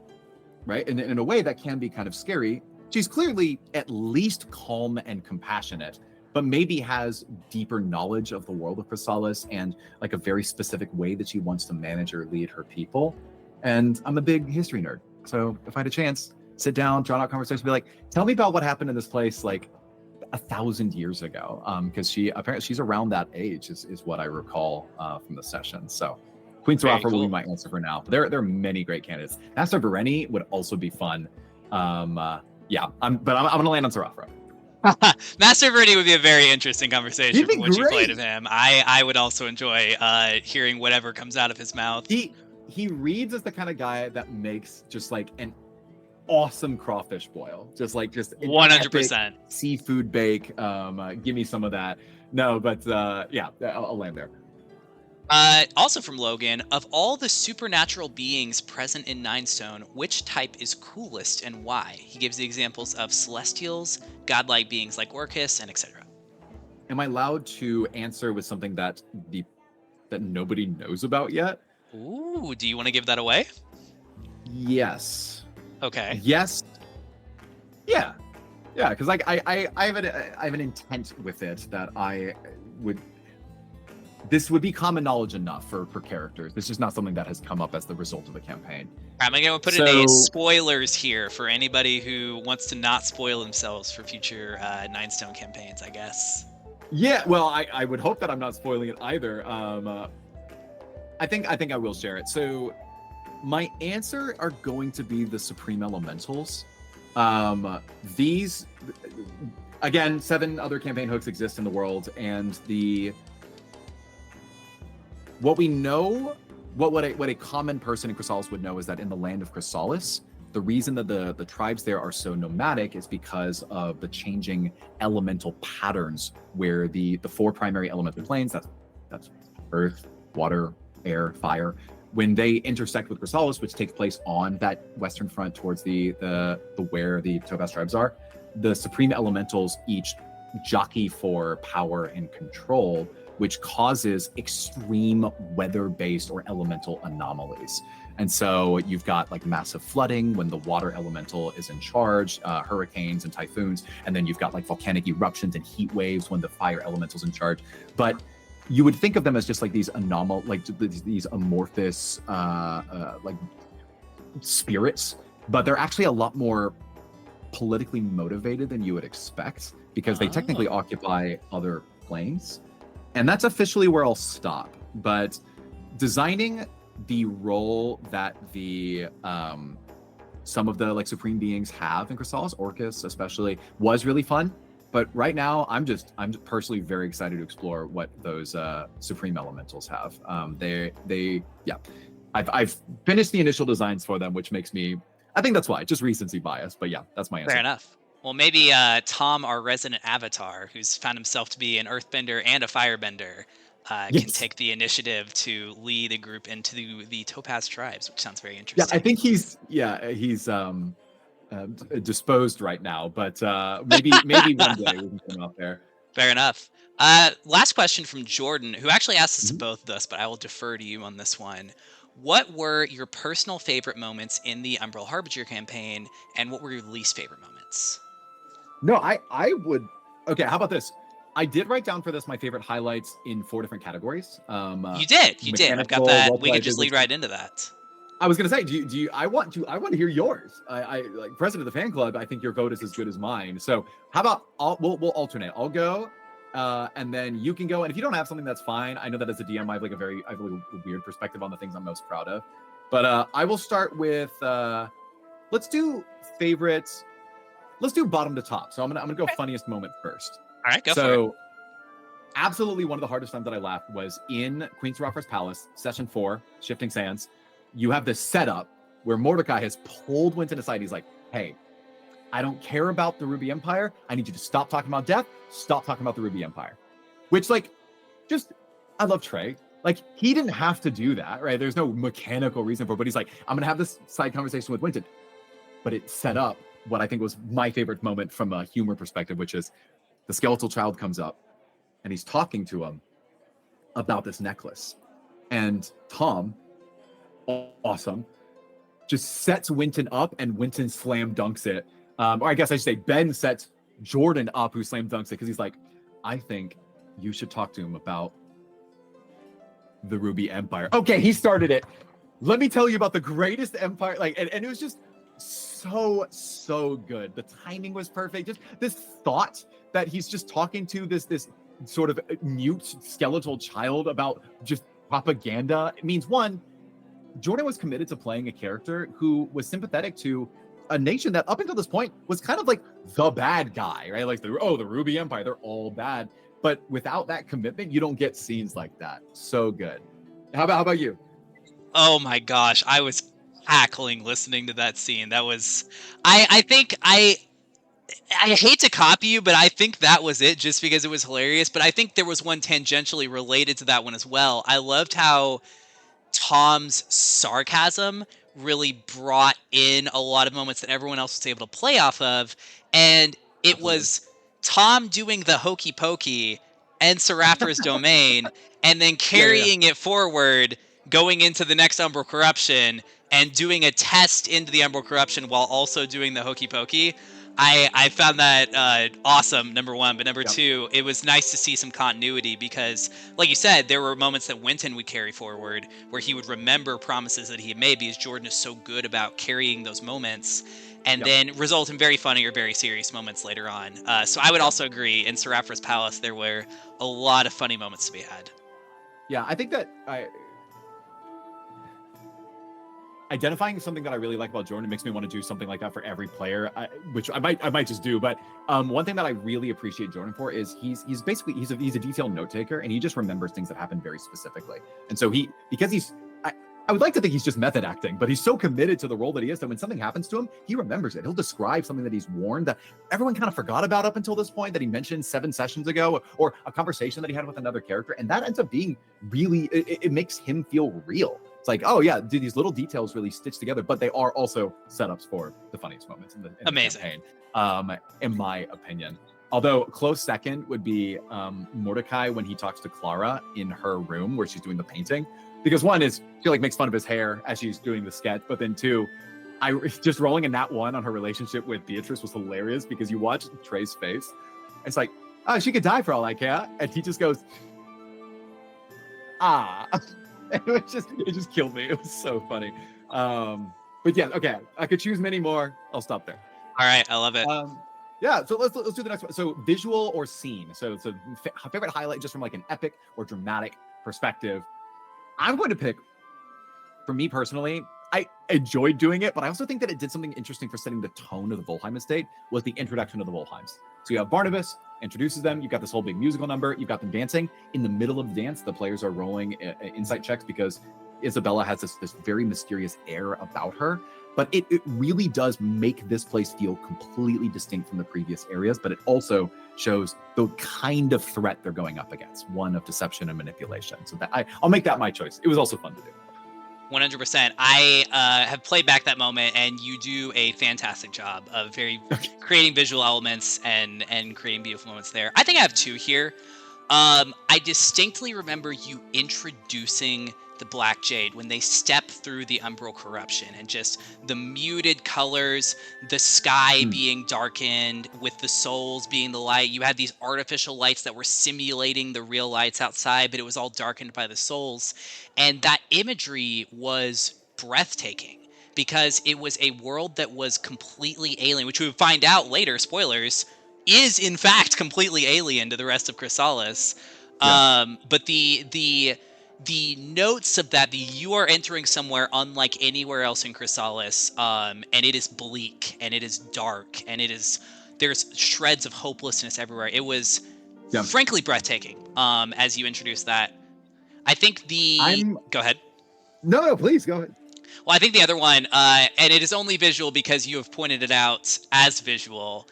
right? And in a way that can be kind of scary. She's clearly at least calm and compassionate, but maybe has deeper knowledge of the world of Chrysalis and like a very specific way that she wants to manage or lead her people. And I'm a big history nerd. So if I had a chance, sit down, draw out conversation, be like, tell me about what happened in this place like 1,000 years ago, because she's around that age is what I recall from the session. So Queen Serapha will be my answer for now. But there are many great candidates. Master Bereni would also be fun. I'm gonna land on Serapha. Master Bereni would be a very interesting conversation from what you played of him. I would also enjoy hearing whatever comes out of his mouth. He reads as the kind of guy that makes just like an awesome crawfish boil, just 100% seafood bake. Give me some of that. No, but I'll land there. Also from Logan, of all the supernatural beings present in Ninestone, which type is coolest and why? He gives the examples of celestials, godlike beings like Orcus, and etc. Am I allowed to answer with something that nobody knows about yet? Ooh, do you want to give that away? Yes. Okay. Yes. Yeah, because like I have an intent with it that this would be common knowledge enough for characters. This is not something that has come up as the result of the campaign. I'm going to put in a spoilers here for anybody who wants to not spoil themselves for future Ninestone campaigns, I guess. Yeah, well, I would hope that I'm not spoiling it either. I think I will share it. So my answer are going to be the Supreme Elementals. These, again, 7 other campaign hooks exist in the world, and what we know, what a common person in Chrysalis would know is that in the land of Chrysalis, the reason that the tribes there are so nomadic is because of the changing elemental patterns, where the 4 primary elemental planes, that's earth, water, air, fire, when they intersect with Chrysalis, which takes place on that western front towards the where the Topaz tribes are, the Supreme Elementals each jockey for power and control, which causes extreme weather-based or elemental anomalies. And so you've got like massive flooding when the water elemental is in charge, hurricanes and typhoons, and then you've got like volcanic eruptions and heat waves when the fire elemental's in charge. But you would think of them as just like these these amorphous like spirits, but they're actually a lot more politically motivated than you would expect, because they technically occupy other planes. And that's officially where I'll stop. But designing the role that the some of the like supreme beings have in Chrysalis, Orcus especially, was really fun. But right now, I'm personally very excited to explore what those supreme elementals have. I've finished the initial designs for them, which makes me, I think that's why, just recency bias. But yeah, that's my answer. Fair enough. Well, maybe Tom, our resident avatar, who's found himself to be an earthbender and a firebender, can take the initiative to lead a group into the Topaz tribes, which sounds very interesting. Yeah, I think he's disposed right now, but maybe one day we can come up there. Fair enough. Last question from Jordan, who actually asked us both of us, but I will defer to you on this one. What were your personal favorite moments in the Umbral Harbinger campaign, and what were your least favorite moments? No, I would. Okay, how about this? I did write down for this my favorite highlights in 4 different categories. You did. I've got that. We could just lead right into that. I was gonna say, do you? I want to hear yours. I like president of the fan club. I think your vote is as good as mine. So how about we'll alternate. I'll go, and then you can go. And if you don't have something, that's fine. I know that as a DM, I have a weird perspective on the things I'm most proud of. But I will start with let's do favorites. Let's do bottom to top. So I'm gonna go funniest moment first. All right, go for it. So absolutely one of the hardest times that I laughed was in Queen Serapha's Palace, Session 4, Shifting Sands. You have this setup where Mordecai has pulled Winton aside. He's like, hey, I don't care about the Ruby Empire. I need you to stop talking about death. Stop talking about the Ruby Empire. Which, like, I love Trey. Like, he didn't have to do that, right? There's no mechanical reason for it, but he's like, I'm going to have this side conversation with Winton. But it set up what I think was my favorite moment from a humor perspective, which is the skeletal child comes up and he's talking to him about this necklace. And Tom, awesome, just sets Winton up and Winton slam dunks it. Or I guess I should say Ben sets Jordan up, who slam dunks it, because he's like, I think you should talk to him about the Ruby Empire. Okay, he started it. Let me tell you about the greatest empire. Like, and it was just so good. The timing was perfect. Just this thought that he's just talking to this sort of mute skeletal child about just propaganda. It means, one, Jordan was committed to playing a character who was sympathetic to a nation that up until this point was kind of like the bad guy, right? Like the Ruby Empire, they're all bad. But without that commitment, you don't get scenes like that. So good. How about you? Oh my gosh, I was cackling listening to that scene. That was, I think I hate to copy you, but I think that was it just because it was hilarious. But I think there was one tangentially related to that one as well. I loved how Tom's sarcasm really brought in a lot of moments that everyone else was able to play off of. And it Absolutely. was Tom doing the hokey pokey and Seraptra's domain, and then carrying it forward, going into the next Umbral Corruption, and doing a test into the Umbral Corruption while also doing the hokey pokey. I found that awesome, number one. But number two, it was nice to see some continuity because, like you said, there were moments that Winton would carry forward where he would remember promises that he had made because Jordan is so good about carrying those moments and then result in very funny or very serious moments later on. So I would also agree, in Seraptra's Palace, there were a lot of funny moments to be had. Yeah, I think that identifying something that I really like about Jordan makes me want to do something like that for every player, which I might just do. But one thing that I really appreciate Jordan for is he's a detailed note taker, and he just remembers things that happen very specifically. And so I would like to think he's just method acting, but he's so committed to the role that he is that when something happens to him, he remembers it. He'll describe something that he's warned that everyone kind of forgot about up until this point, that he mentioned 7 sessions ago, or a conversation that he had with another character. And that ends up being really, it makes him feel real. It's like, oh yeah, these little details really stitch together, but they are also setups for the funniest moments in the campaign, in my opinion. Although close second would be Mordecai when he talks to Clara in her room where she's doing the painting. Because one is, she makes fun of his hair as she's doing the sketch, but then two, just rolling a nat 1 on her relationship with Beatrice was hilarious because you watch Trey's face. It's like, oh, she could die for all I care. And he just goes, ah. It just killed me. It was so funny. But yeah, okay. I could choose many more. I'll stop there. All right, I love it. Yeah, so let's do the next one. So visual or scene. So favorite highlight just from an epic or dramatic perspective. I'm going to pick, for me personally, I enjoyed doing it, but I also think that it did something interesting for setting the tone of the Volheim estate, was the introduction of the Volheims. So you have Barnabas, introduces them, you've got this whole big musical number, you've got them dancing. In the middle of the dance, the players are rolling insight checks because Isabella has this very mysterious air about her, but it really does make this place feel completely distinct from the previous areas, but it also shows the kind of threat they're going up against, one of deception and manipulation. So that I'll make that my choice. It was also fun to do. 100%. I have played back that moment, and you do a fantastic job of creating visual elements and creating beautiful moments there. I think I have 2 here. I distinctly remember you introducing the Black Jade when they step through the Umbral Corruption, and just the muted colors, the sky being darkened with the souls being the light. You had these artificial lights that were simulating the real lights outside, but it was all darkened by the souls. And that imagery was breathtaking because it was a world that was completely alien, which we would find out later, spoilers, is in fact completely alien to the rest of Chrysalis. Yeah. But the notes of that, you are entering somewhere unlike anywhere else in Chrysalis, and it is bleak, and it is dark, and there's shreds of hopelessness everywhere. It was frankly breathtaking as you introduced that. I think go ahead. No, please, go ahead. Well, I think the other one, and it is only visual because you have pointed it out as visual,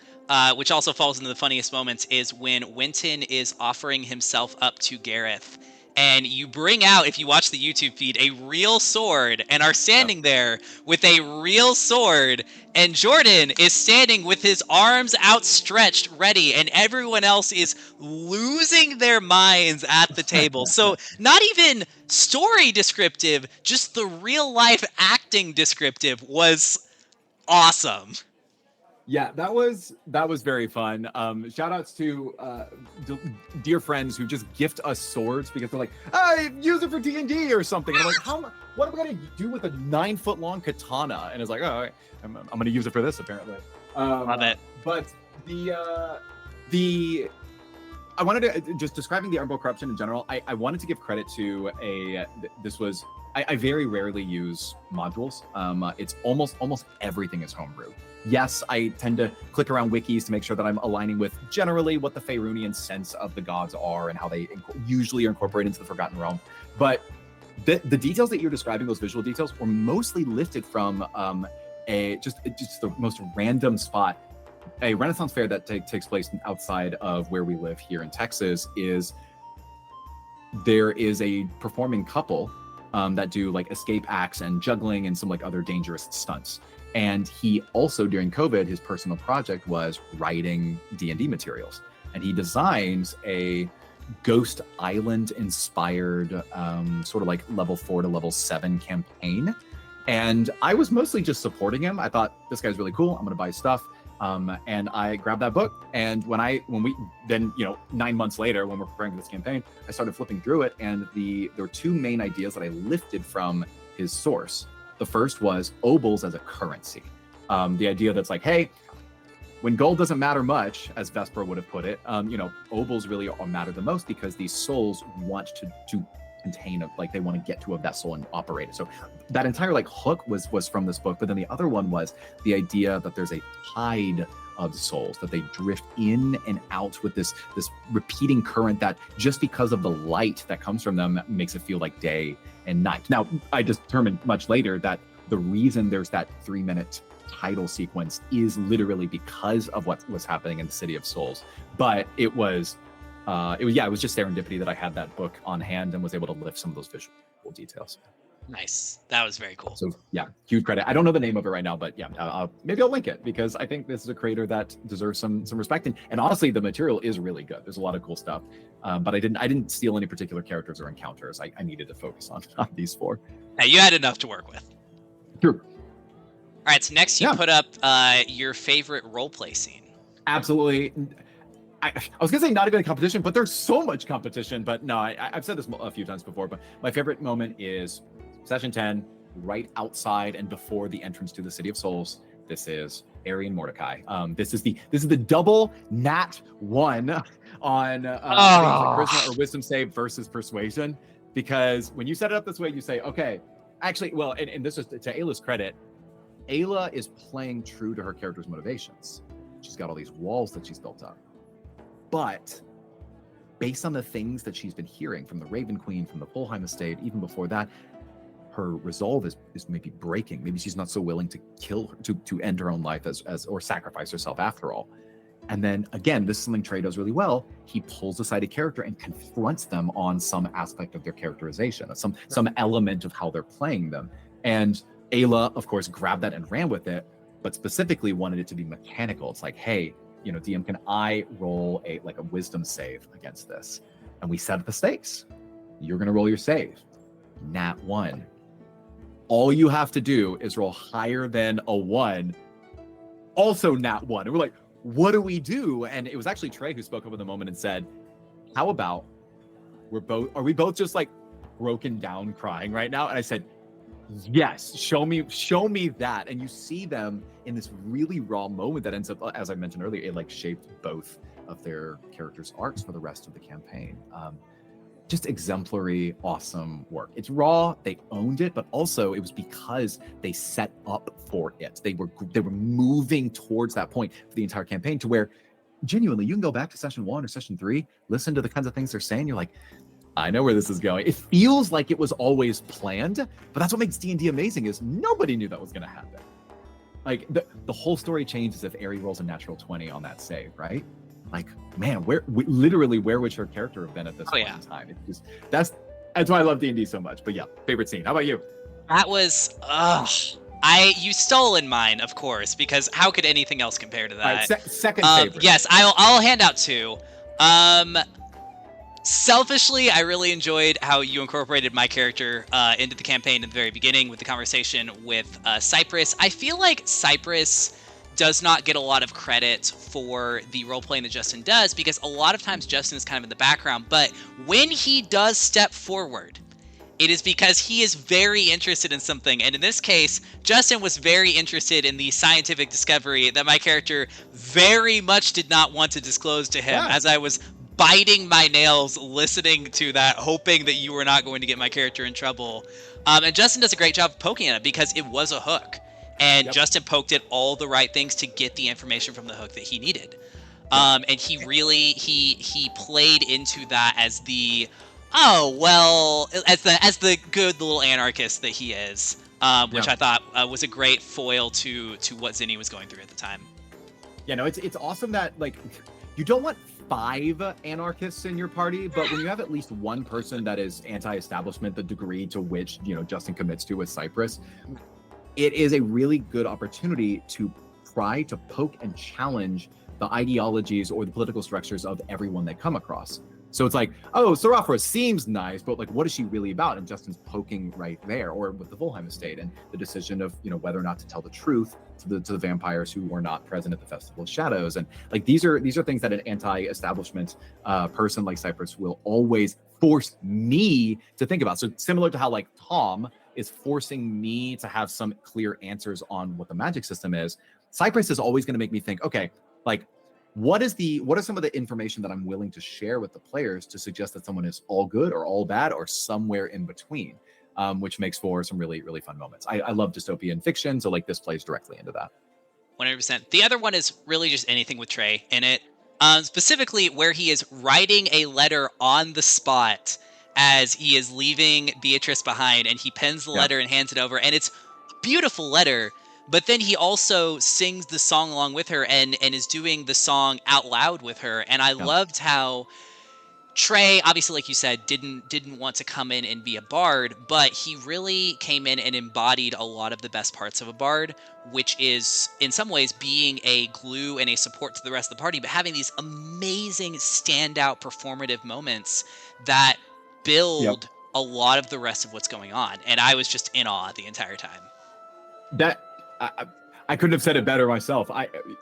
which also falls into the funniest moments, is when Winton is offering himself up to Gareth. And you bring out, if you watch the YouTube feed, a real sword and are standing there with a real sword. And Jordan is standing with his arms outstretched, ready. And everyone else is losing their minds at the table. So not even story descriptive, just the real life acting descriptive was awesome. Yeah, that was very fun. Shout outs to dear friends who just gift us swords because they're like, I use it for D&D or something. And I'm like, what am I gonna do with a 9-foot long katana? And it's like, oh, I'm gonna use it for this apparently. Love it. But I wanted to just describing the Umbral corruption in general. I wanted to give credit to I very rarely use modules. It's almost everything is homebrew. Yes, I tend to click around wikis to make sure that I'm aligning with generally what the Faerunian sense of the gods are and how they usually are incorporated into the Forgotten Realm. But the details that you're describing, those visual details, were mostly lifted from just the most random spot. A Renaissance fair that takes place outside of where we live here in Texas there is a performing couple that do like escape acts and juggling and some like other dangerous stunts. And he also, during COVID, his personal project was writing D&D materials. And he designs a Ghost Island inspired sort of like level 4 to level 7 campaign. And I was mostly just supporting him. I thought, this guy's really cool. I'm going to buy his stuff. And I grabbed that book. And when we 9 months later, when we're preparing for this campaign, I started flipping through it. And there were two main ideas that I lifted from his source. The first was obols as a currency. The idea that's like, hey, when gold doesn't matter much, as Vesper would have put it, obols really matter the most because these souls want to contain they want to get to a vessel and operate it. So that entire hook was from this book. But then the other one was the idea that there's a tide of souls, that they drift in and out with this repeating current that just because of the light that comes from them makes it feel like day and night. Now, I determined much later that the reason there's that 3-minute title sequence is literally because of what was happening in the City of Souls. But it was just serendipity that I had that book on hand and was able to lift some of those visual details. Nice. That was very cool. So yeah, huge credit. I don't know the name of it right now, but yeah, maybe I'll link it because I think this is a creator that deserves some respect. And honestly, the material is really good. There's a lot of cool stuff. But I didn't steal any particular characters or encounters. I needed to focus on these 4. Hey, you had enough to work with. True. All right, so next you put up your favorite roleplay scene. Absolutely. I was gonna say not even a competition, but there's so much competition. But no, I've said this a few times before, but my favorite moment is Session 10, right outside and before the entrance to the City of Souls. This is Ari and Mordecai. This is the double nat 1 on charisma or wisdom save versus persuasion. Because when you set it up this way, you say, okay, actually, well, and this is to Ayla's credit, Ayla is playing true to her character's motivations. She's got all these walls that she's built up. But based on the things that she's been hearing from the Raven Queen, from the Fulheim estate, even before that, her resolve is maybe breaking. Maybe she's not so willing to kill her, to end her own life as or sacrifice herself after all. And then again, this is something Trey does really well. He pulls aside a character and confronts them on some aspect of their characterization, some element of how they're playing them. And Ayla, of course, grabbed that and ran with it, but specifically wanted it to be mechanical. It's like, hey, DM, can I roll a wisdom save against this? And we set the stakes. You're going to roll your save. Nat 1. All you have to do is roll higher than a 1. Also nat 1. And we're like, what do we do? And it was actually Trey who spoke up in the moment and said, how about are we both just broken down crying right now? And I said, yes, show me that. And you see them in this really raw moment that ends up, as I mentioned earlier, it shaped both of their characters' arcs for the rest of the campaign. Just exemplary, awesome work. It's raw, they owned it, but also it was because they set up for it. They were moving towards that point for the entire campaign, to where genuinely you can go back to session 1 or session 3, listen to the kinds of things they're saying. You're like, I know where this is going. It feels like it was always planned, but that's what makes D&D amazing, is nobody knew that was going to happen. The whole story changes if Ari rolls a natural 20 on that save, right? Man, where would her character have been at this point in time? It's just that's why I love D&D so much. But yeah, favorite scene. How about you? That was you stole in mine, of course, because how could anything else compare to that? All right, second favorite. Yes, I'll hand out 2. Selfishly, I really enjoyed how you incorporated my character into the campaign in the very beginning with the conversation with Cypress. I feel like Cypress does not get a lot of credit for the role playing that Justin does, because a lot of times Justin is kind of in the background. But when he does step forward, it is because he is very interested in something. And in this case, Justin was very interested in the scientific discovery that my character very much did not want to disclose to him, as I was biting my nails listening to that, hoping that you were not going to get my character in trouble. And Justin does a great job of poking at it, because it was a hook. And Justin poked at all the right things to get the information from the hook that he needed. And he really, he played into that as the, as the good little anarchist that he is, which I thought was a great foil to what Zinni was going through at the time. Yeah, no, it's awesome that, like, you don't want 5 anarchists in your party, but when you have at least one person that is anti-establishment, the degree to which, you know, Justin commits to with Cypress, it is a really good opportunity to try to poke and challenge the ideologies or the political structures of everyone they come across. So it's like, oh, Seraphra seems nice, but like, what is she really about? And Justin's poking right there, or with the Volheim estate and the decision of, you know, whether or not to tell the truth to the vampires who were not present at the Festival of Shadows. And like, these are things that an anti-establishment person like Cypress will always force me to think about. So similar to how like Tom is forcing me to have some clear answers on what the magic system is, Cypress is always going to make me think, okay, like, what are some of the information that I'm willing to share with the players to suggest that someone is all good or all bad or somewhere in between, which makes for some really, really fun moments. I love dystopian fiction, so like this plays directly into that. 100%. The other one is really just anything with Trey in it, specifically where he is writing a letter on the spot as he is leaving Beatrice behind, and he pens the letter and hands it over, and it's a beautiful letter. But then he also sings the song along with her and is doing the song out loud with her. And I loved how Trey, obviously, like you said, didn't want to come in and be a bard, but he really came in and embodied a lot of the best parts of a bard, which is in some ways being a glue and a support to the rest of the party, but having these amazing standout performative moments that build a lot of the rest of what's going on. And I was just in awe the entire time. I couldn't have said it better myself.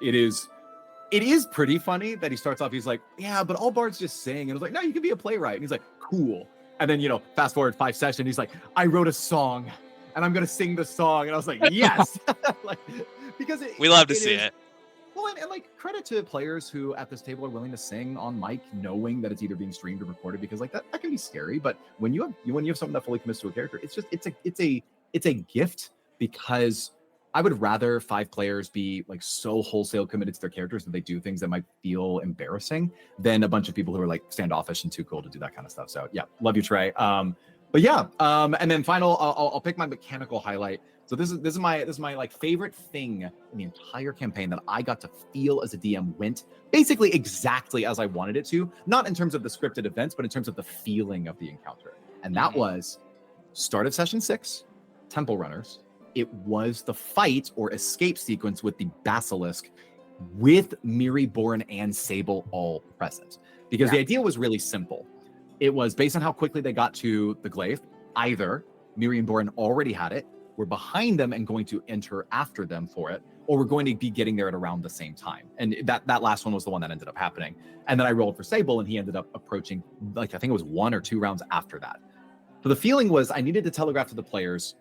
It is pretty funny that he starts off, he's like, yeah, but all bards just sing. And I was like, no, you can be a playwright. And he's like, cool. And then, you know, fast forward 5 sessions, he's like, I wrote a song and I'm going to sing the song. And I was like, yes. Like, because we love to see it. Well, and like, credit to players who at this table are willing to sing on mic, knowing that it's either being streamed or recorded, because like that can be scary. But when you have someone that fully commits to a character, it's a gift, because I would rather 5 players be like so wholesale committed to their characters that they do things that might feel embarrassing than a bunch of people who are like standoffish and too cool to do that kind of stuff. So yeah, love you, Trey. But yeah, and then final, I'll pick my mechanical highlight. So this is my like favorite thing in the entire campaign that I got to feel as a DM went basically exactly as I wanted it to, not in terms of the scripted events, but in terms of the feeling of the encounter. And that was start of session 6, Temple Runners. It was the fight or escape sequence with the Basilisk, with Miri, Boren, and Sable all present. Because the idea was really simple. It was based on how quickly they got to the glaive. Either Miri and Boren already had it, we're behind them and going to enter after them for it, or we're going to be getting there at around the same time. And that last one was the one that ended up happening. And then I rolled for Sable, and he ended up approaching, like, I think it was 1 or 2 rounds after that. So the feeling was I needed to telegraph to the players,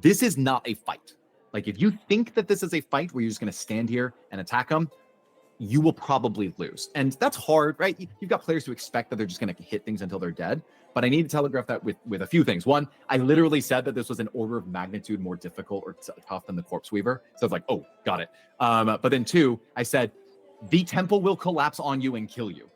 this is not a fight. Like, if you think that this is a fight where you're just going to stand here and attack them, you will probably lose. And that's hard, right? You've got players who expect that they're just going to hit things until they're dead. But I need to telegraph that with a few things. One, I literally said that this was an order of magnitude more difficult or tough than the Corpse Weaver. So I was like, oh, got it. But then 2, I said, the temple will collapse on you and kill you.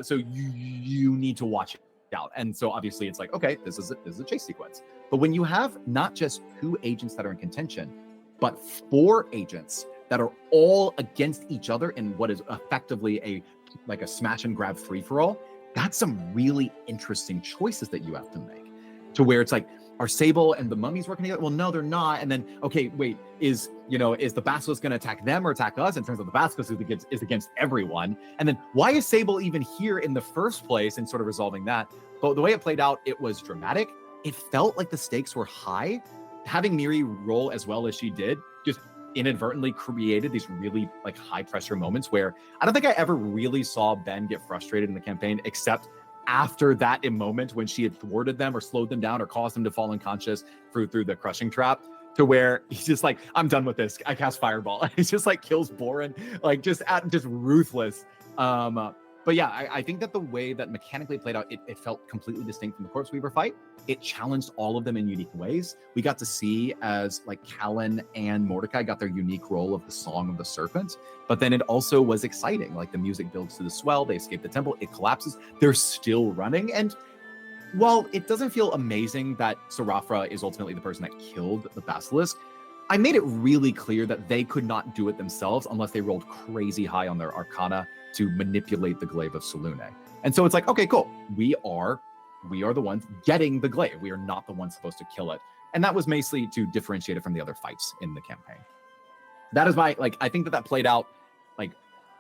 So you need to watch it out. And so obviously it's like, okay, this is a chase sequence. But when you have not just 2 agents that are in contention, but 4 agents that are all against each other in what is effectively a smash and grab free-for-all, that's some really interesting choices that you have to make. To where it's like, are Sable and the mummies working together? Well, no, they're not. And then, okay, wait, is the Basilisk going to attack them or attack us? In terms of the Basilisk is against everyone. And then why is Sable even here in the first place, and sort of resolving that? But the way it played out, it was dramatic. It felt like the stakes were high. Having Miri roll as well as she did, just inadvertently created these really like high pressure moments where I don't think I ever really saw Ben get frustrated in the campaign, except after that moment when she had thwarted them or slowed them down or caused them to fall unconscious through the crushing trap, to where he's just like, I'm done with this. I cast Fireball. And he just like kills Boren, like just ruthless. But yeah, I think that the way that mechanically played out, it felt completely distinct from the Corpse Weaver fight. It challenged all of them in unique ways. We got to see as like Callan and Mordecai got their unique role of the Song of the Serpent, but then it also was exciting. Like the music builds to the swell, they escape the temple, it collapses, they're still running. And while it doesn't feel amazing that Serafra is ultimately the person that killed the Basilisk, I made it really clear that they could not do it themselves unless they rolled crazy high on their Arcana to manipulate the glaive of Selûne. And so it's like, okay, cool. We are the ones getting the glaive. We are not the ones supposed to kill it. And that was basically to differentiate it from the other fights in the campaign. That is my, like, I think that played out like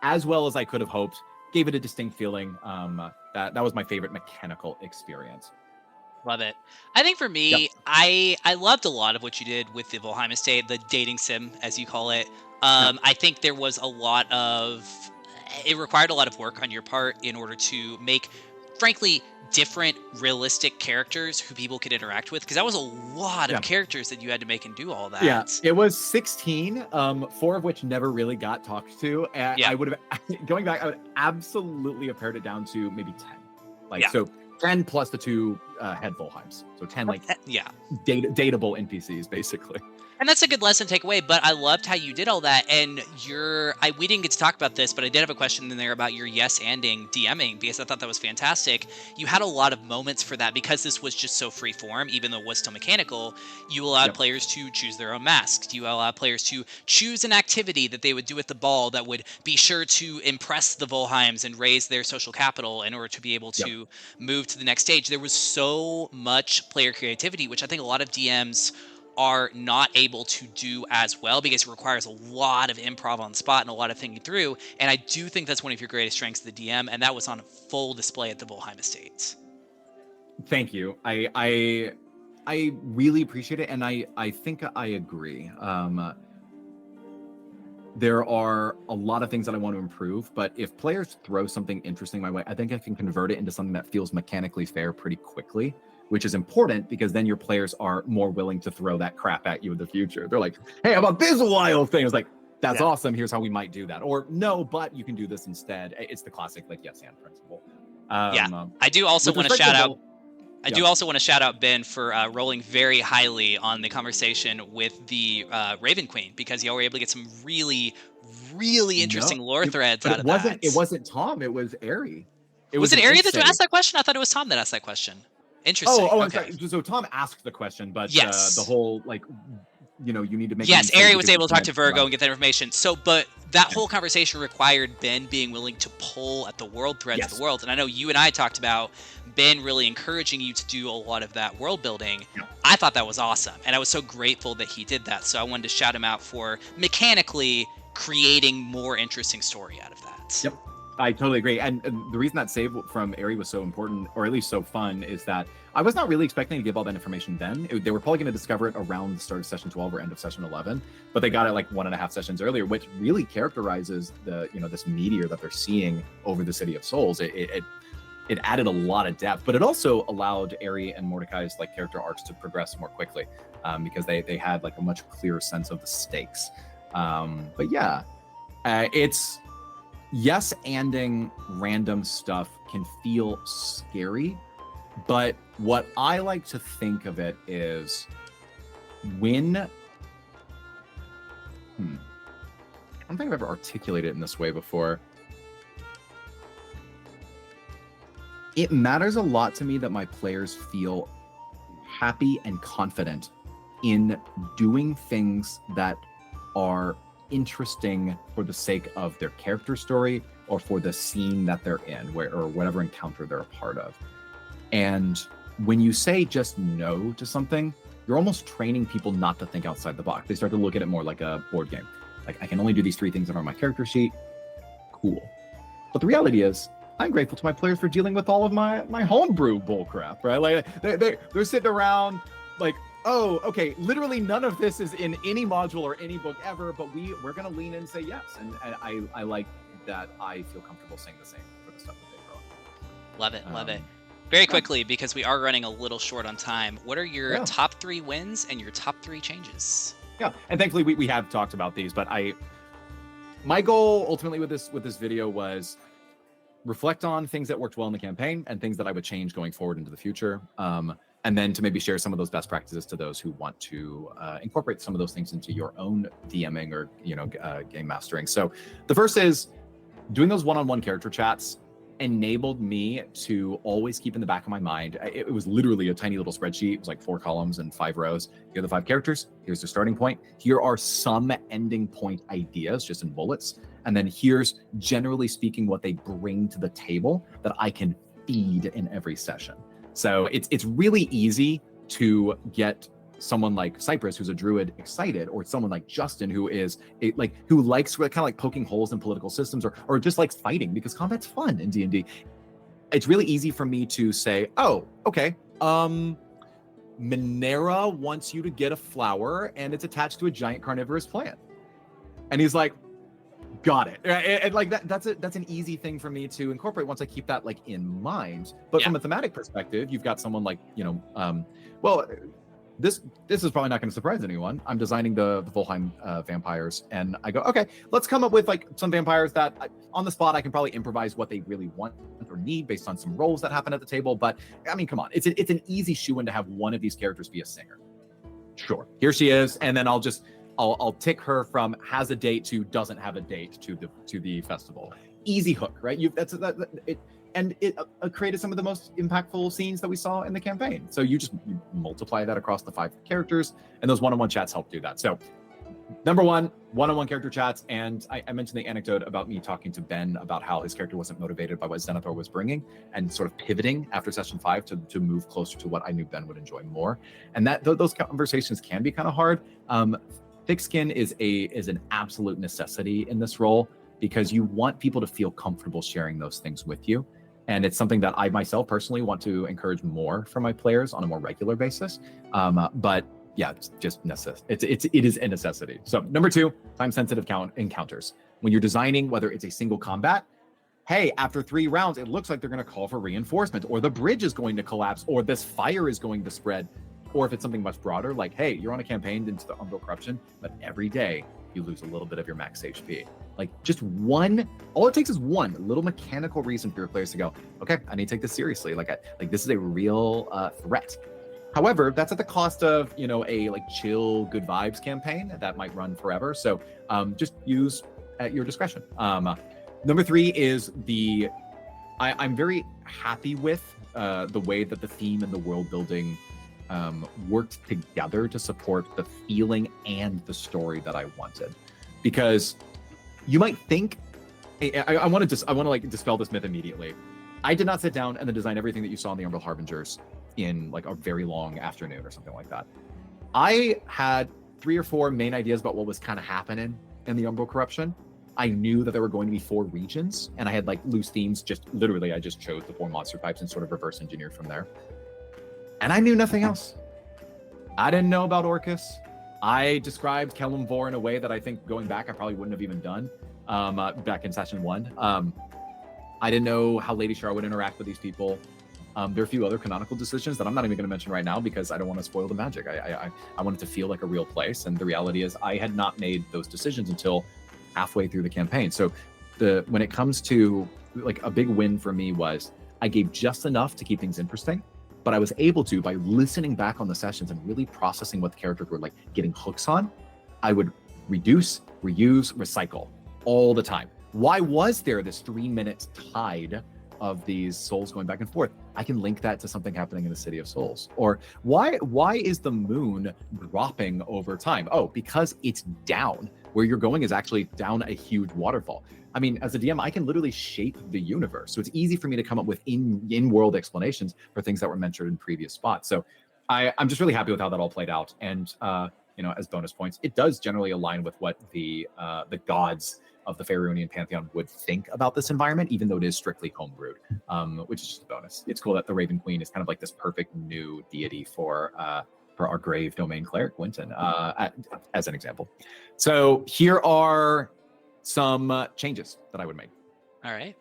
as well as I could have hoped, gave it a distinct feeling. That was my favorite mechanical experience. Love it. I think for me, Yep. I loved a lot of what you did with the Volheim Estate, the dating sim, as you call it. I think there was a lot of, it required a lot of work on your part in order to make, frankly, different realistic characters who people could interact with, because that was a lot of characters that you had to make and do all that. Yeah, it was 16, 4 of which never really got talked to. And I would have, going back, I would absolutely have pared it down to maybe 10. Like, so 10 plus the 2 head Volheims. So 10 like dateable NPCs, basically. And that's a good lesson to take away, but I loved how you did all that. And we didn't get to talk about this, but I did have a question in there about your yes-anding DMing, because I thought that was fantastic. You had a lot of moments for that, because this was just so free form, even though it was still mechanical. You allowed players to choose their own masks. You allowed players to choose an activity that they would do at the ball that would be sure to impress the Volheims and raise their social capital in order to be able to move to the next stage. There was so much player creativity, which I think a lot of DMs are not able to do as well, because it requires a lot of improv on the spot and a lot of thinking through. And I do think that's one of your greatest strengths as the DM, and that was on full display at the Volheim Estates. Thank you. I really appreciate it, and I think I agree. There are a lot of things that I want to improve, but if players throw something interesting my way, I think I can convert it into something that feels mechanically fair pretty quickly, which is important, because then your players are more willing to throw that crap at you in the future. They're like, hey, how about this wild thing? It's like, that's awesome. Here's how we might do that. Or no, but you can do this instead. It's the classic like yes and principle. I do also want to shout out. I do also want to shout out Ben for rolling very highly on the conversation with the Raven Queen, because y'all were able to get some really, really interesting lore threads out of that. It wasn't Tom. It was Ari. Was it Ari that asked that question? I thought it was Tom that asked that question. Interesting. Oh, okay. So Tom asked the question, but the whole like, you need to make. Yes, Ari was able to talk to Virgo and get that information. So, but that whole conversation required Ben being willing to pull at the world threads of the world. And I know you and I talked about Ben really encouraging you to do a lot of that world building. I thought that was awesome, and I was so grateful that he did that. So I wanted to shout him out for mechanically creating more interesting story out of that. Yep. I totally agree. And the reason that save from Ari was so important, or at least so fun, is that I was not really expecting to give all that information then. They were probably going to discover it around the start of session 12 or end of session 11, but they got it like 1.5 sessions earlier, which really characterizes the, this meteor that they're seeing over the City of Souls. It added a lot of depth, but it also allowed Ari and Mordecai's like character arcs to progress more quickly, because they had like a much clearer sense of the stakes. But yeah, it's... yes-anding random stuff can feel scary, but what I like to think of it is when... I don't think I've ever articulated it in this way before. It matters a lot to me that my players feel happy and confident in doing things that are interesting for the sake of their character story or for the scene that they're in, or whatever encounter they're a part of. And when you say just no to something, you're almost training people not to think outside the box. They start to look at it more like a board game. Like, I can only do these 3 things that are on my character sheet. Cool. But the reality is, I'm grateful to my players for dealing with all of my homebrew bullcrap, right? Like, they're sitting around like, oh, okay, literally none of this is in any module or any book ever, but we're going to lean in and say yes. And I like that. I feel comfortable saying the same for the stuff that they throw. Love it, love it. Very quickly, because we are running a little short on time, what are your top 3 wins and your top 3 changes? Yeah, and thankfully we have talked about these, but my goal ultimately with this video was reflect on things that worked well in the campaign and things that I would change going forward into the future. And then to maybe share some of those best practices to those who want to incorporate some of those things into your own DMing or game mastering. So the first is doing those one-on-one character chats enabled me to always keep in the back of my mind. It was literally a tiny little spreadsheet. It was like 4 columns and 5 rows. Here are the 5 characters. Here's the starting point. Here are some ending point ideas just in bullets. And then here's, generally speaking, what they bring to the table that I can feed in every session. So it's really easy to get someone like Cypress, who's a druid, excited, or someone like Justin, who is who likes kind of like poking holes in political systems, or just likes fighting, because combat's fun in D&D. It's really easy for me to say, oh, okay, Minera wants you to get a flower and it's attached to a giant carnivorous plant. And he's like, got it. And like that's an easy thing for me to incorporate once I keep that like in mind. But from a thematic perspective, you've got someone like, well, this is probably not going to surprise anyone. I'm designing the Volheim vampires, and I go, okay, let's come up with like some vampires that on the spot I can probably improvise what they really want or need based on some roles that happen at the table. But I mean, come on, it's an easy shoe-in to have one of these characters be a singer. Sure, here she is, and then I'll tick her from has a date to doesn't have a date to the festival. Easy hook, right? It created some of the most impactful scenes that we saw in the campaign. So you multiply that across the 5 characters, and those one-on-one chats help do that. So number 1, one-on-one character chats. And I mentioned the anecdote about me talking to Ben about how his character wasn't motivated by what Zenithor was bringing, and sort of pivoting after session 5 to move closer to what I knew Ben would enjoy more. And those conversations can be kind of hard. Thick skin is an absolute necessity in this role, because you want people to feel comfortable sharing those things with you. And it's something that I myself personally want to encourage more from my players on a more regular basis. But yeah, it's just it is a necessity. So number 2, time-sensitive encounters. When you're designing, whether it's a single combat, hey, after 3 rounds, it looks like they're going to call for reinforcement, or the bridge is going to collapse, or this fire is going to spread. Or if it's something much broader, like, hey, you're on a campaign into the Umbral Corruption, but every day you lose a little bit of your max HP. Like, just all it takes is one little mechanical reason for your players to go, okay, I need to take this seriously. Like this is a real threat. However, that's at the cost of, a like chill, good vibes campaign that might run forever. So just use at your discretion. Number 3 is I'm very happy with the way that the theme and the world building worked together to support the feeling and the story that I wanted. Because you might think, I want to like dispel this myth immediately. I did not sit down and then design everything that you saw in the Umbral Harbingers in like a very long afternoon or something like that. I had 3 or 4 main ideas about what was kind of happening in the Umbral Corruption. I knew that there were going to be 4 regions, and I had like loose themes. I just chose the 4 monster types and sort of reverse engineered from there. And I knew nothing else. I didn't know about Orcus. I described Kelemvor in a way that I think going back I probably wouldn't have even done back in session 1. I didn't know how Lady Shar would interact with these people. There are a few other canonical decisions that I'm not even going to mention right now because I don't want to spoil the magic. I want it to feel like a real place, and the reality is I had not made those decisions until halfway through the campaign. So when it comes to like a big win for me was I gave just enough to keep things interesting, but I was able to, by listening back on the sessions and really processing what the characters were like getting hooks on, I would reduce, reuse, recycle all the time. Why was there this 3-minute tide of these souls going back and forth? I can link that to something happening in the City of Souls. Or why is the moon dropping over time? Oh, because it's down. Where you're going is actually down a huge waterfall. I mean, as a DM, I can literally shape the universe. So it's easy for me to come up with in-world explanations for things that were mentioned in previous spots. So I'm just really happy with how that all played out. And, as bonus points, it does generally align with what the gods of the Faerunian Pantheon would think about this environment, even though it is strictly homebrewed, which is just a bonus. It's cool that the Raven Queen is kind of like this perfect new deity for for our grave domain cleric, Winton, as an example. So here are some changes that I would make. All right.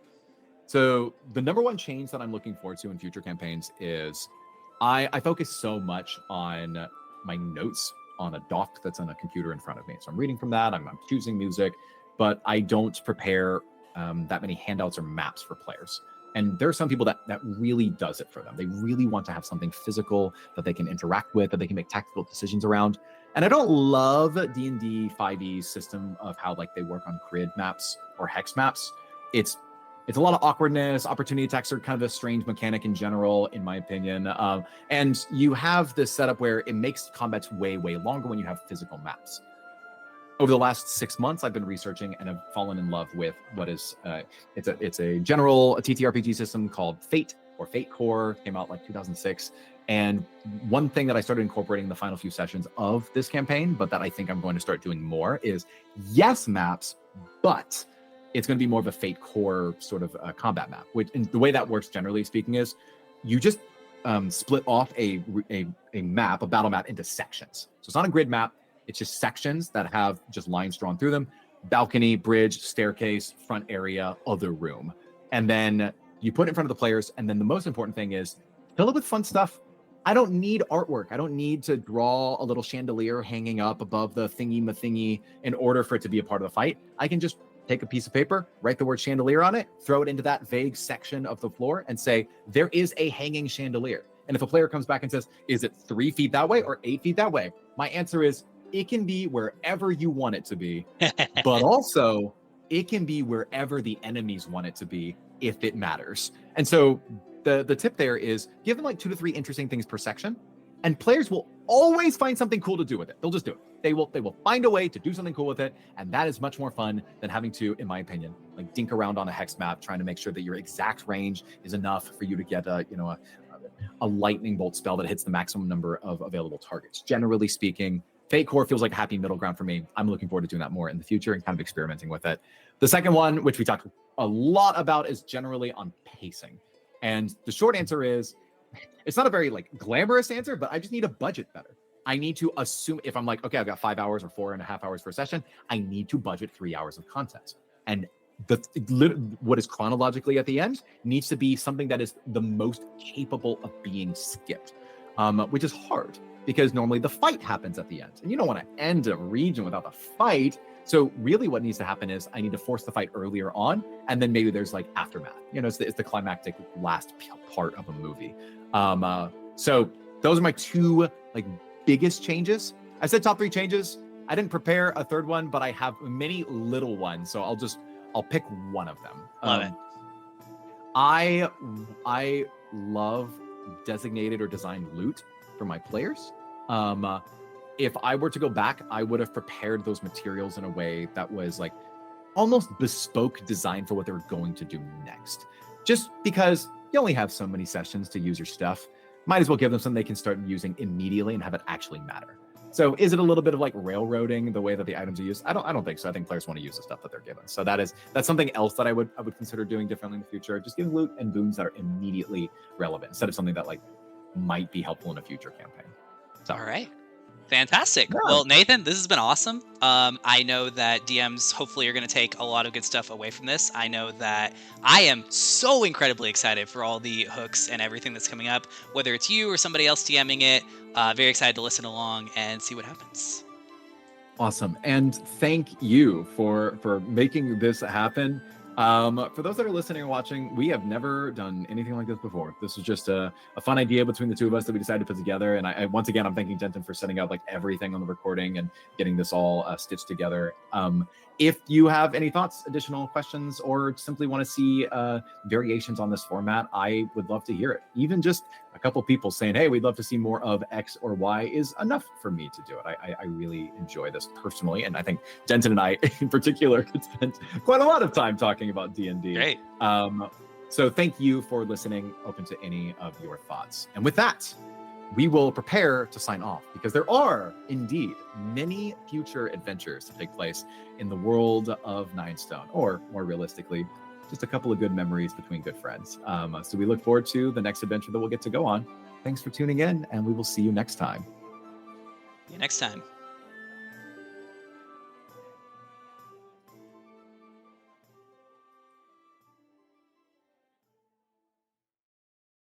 So the number one change that I'm looking forward to in future campaigns is I focus so much on my notes on a dock that's on a computer in front of me. So I'm reading from that, I'm choosing music, but I don't prepare that many handouts or maps for players. And there are some people that really does it for them. They really want to have something physical that they can interact with, that they can make tactical decisions around. And I don't love D&D 5e's system of how like they work on grid maps or hex maps. It's a lot of awkwardness. Opportunity attacks are kind of a strange mechanic in general, in my opinion. And you have this setup where it makes combats way, way longer when you have physical maps. Over the last 6 months, I've been researching and have fallen in love with what is it's a general TTRPG system called Fate or Fate Core. Came out like 2006. And one thing that I started incorporating in the final few sessions of this campaign, but that I think I'm going to start doing more, is yes maps, but it's going to be more of a Fate Core sort of combat map. Which, and the way that works, generally speaking, is you just split off a map, a battle map, into sections. So it's not a grid map. It's just sections that have just lines drawn through them. Balcony, bridge, staircase, front area, other room. And then you put it in front of the players. And then the most important thing is fill it with fun stuff. I don't need artwork. I don't need to draw a little chandelier hanging up above the thingy-ma-thingy in order for it to be a part of the fight. I can just take a piece of paper, write the word chandelier on it, throw it into that vague section of the floor and say, there is a hanging chandelier. And if a player comes back and says, is it 3 feet that way or 8 feet that way? My answer is, it can be wherever you want it to be, but also it can be wherever the enemies want it to be if it matters. And so the tip there is give them like 2 to 3 interesting things per section, and players will always find something cool to do with it. They'll just do it. They will find a way to do something cool with it, and that is much more fun than having to, in my opinion, like dink around on a hex map trying to make sure that your exact range is enough for you to get a lightning bolt spell that hits the maximum number of available targets. Generally speaking, Fate Core feels like a happy middle ground for me. I'm looking forward to doing that more in the future and kind of experimenting with it. The second one, which we talked a lot about, is generally on pacing. And the short answer is, it's not a very like glamorous answer, but I just need to budget better. I need to assume if I'm like, okay, I've got 5 hours or 4.5 hours for a session, I need to budget 3 hours of content. And what is chronologically at the end needs to be something that is the most capable of being skipped, which is hard because normally the fight happens at the end. And you don't want to end a region without a fight. So really what needs to happen is I need to force the fight earlier on, and then maybe there's like aftermath. It's the climactic last part of a movie. So those are my 2 like biggest changes. I said top 3 changes. I didn't prepare a third one, but I have many little ones. So I'll pick one of them. Love it. I love designated or designed loot for my players. If I were to go back, I would have prepared those materials in a way that was like almost bespoke design for what they were going to do next. Just because you only have so many sessions to use your stuff, might as well give them something they can start using immediately and have it actually matter. So is it a little bit of like railroading the way that the items are used? I don't think so. I think players want to use the stuff that they're given. So that's something else that I would consider doing differently in the future. Just giving loot and boons that are immediately relevant instead of something that like might be helpful in a future campaign. So. All right. Fantastic. Yeah. Well, Nathan, this has been awesome. I know that DMs hopefully are going to take a lot of good stuff away from this. I know that I am so incredibly excited for all the hooks and everything that's coming up, whether it's you or somebody else DMing it. Very excited to listen along and see what happens. Awesome. And thank you for making this happen. For those that are listening and watching, we have never done anything like this before. This was just a fun idea between the two of us that we decided to put together. And I once again, I'm thanking Denton for setting up like everything on the recording and getting this all stitched together. If you have any thoughts, additional questions, or simply want to see variations on this format, I would love to hear it. Even just a couple people saying, hey, we'd love to see more of X or Y is enough for me to do it. I really enjoy this personally. And I think Denton and I in particular could spend quite a lot of time talking about D&D. Great. So thank you for listening. Open to any of your thoughts. And with that, we will prepare to sign off because there are indeed many future adventures to take place in the world of Nine Stone, or more realistically, just a couple of good memories between good friends. So we look forward to the next adventure that we'll get to go on. Thanks for tuning in, and we will see you next time. See you next time.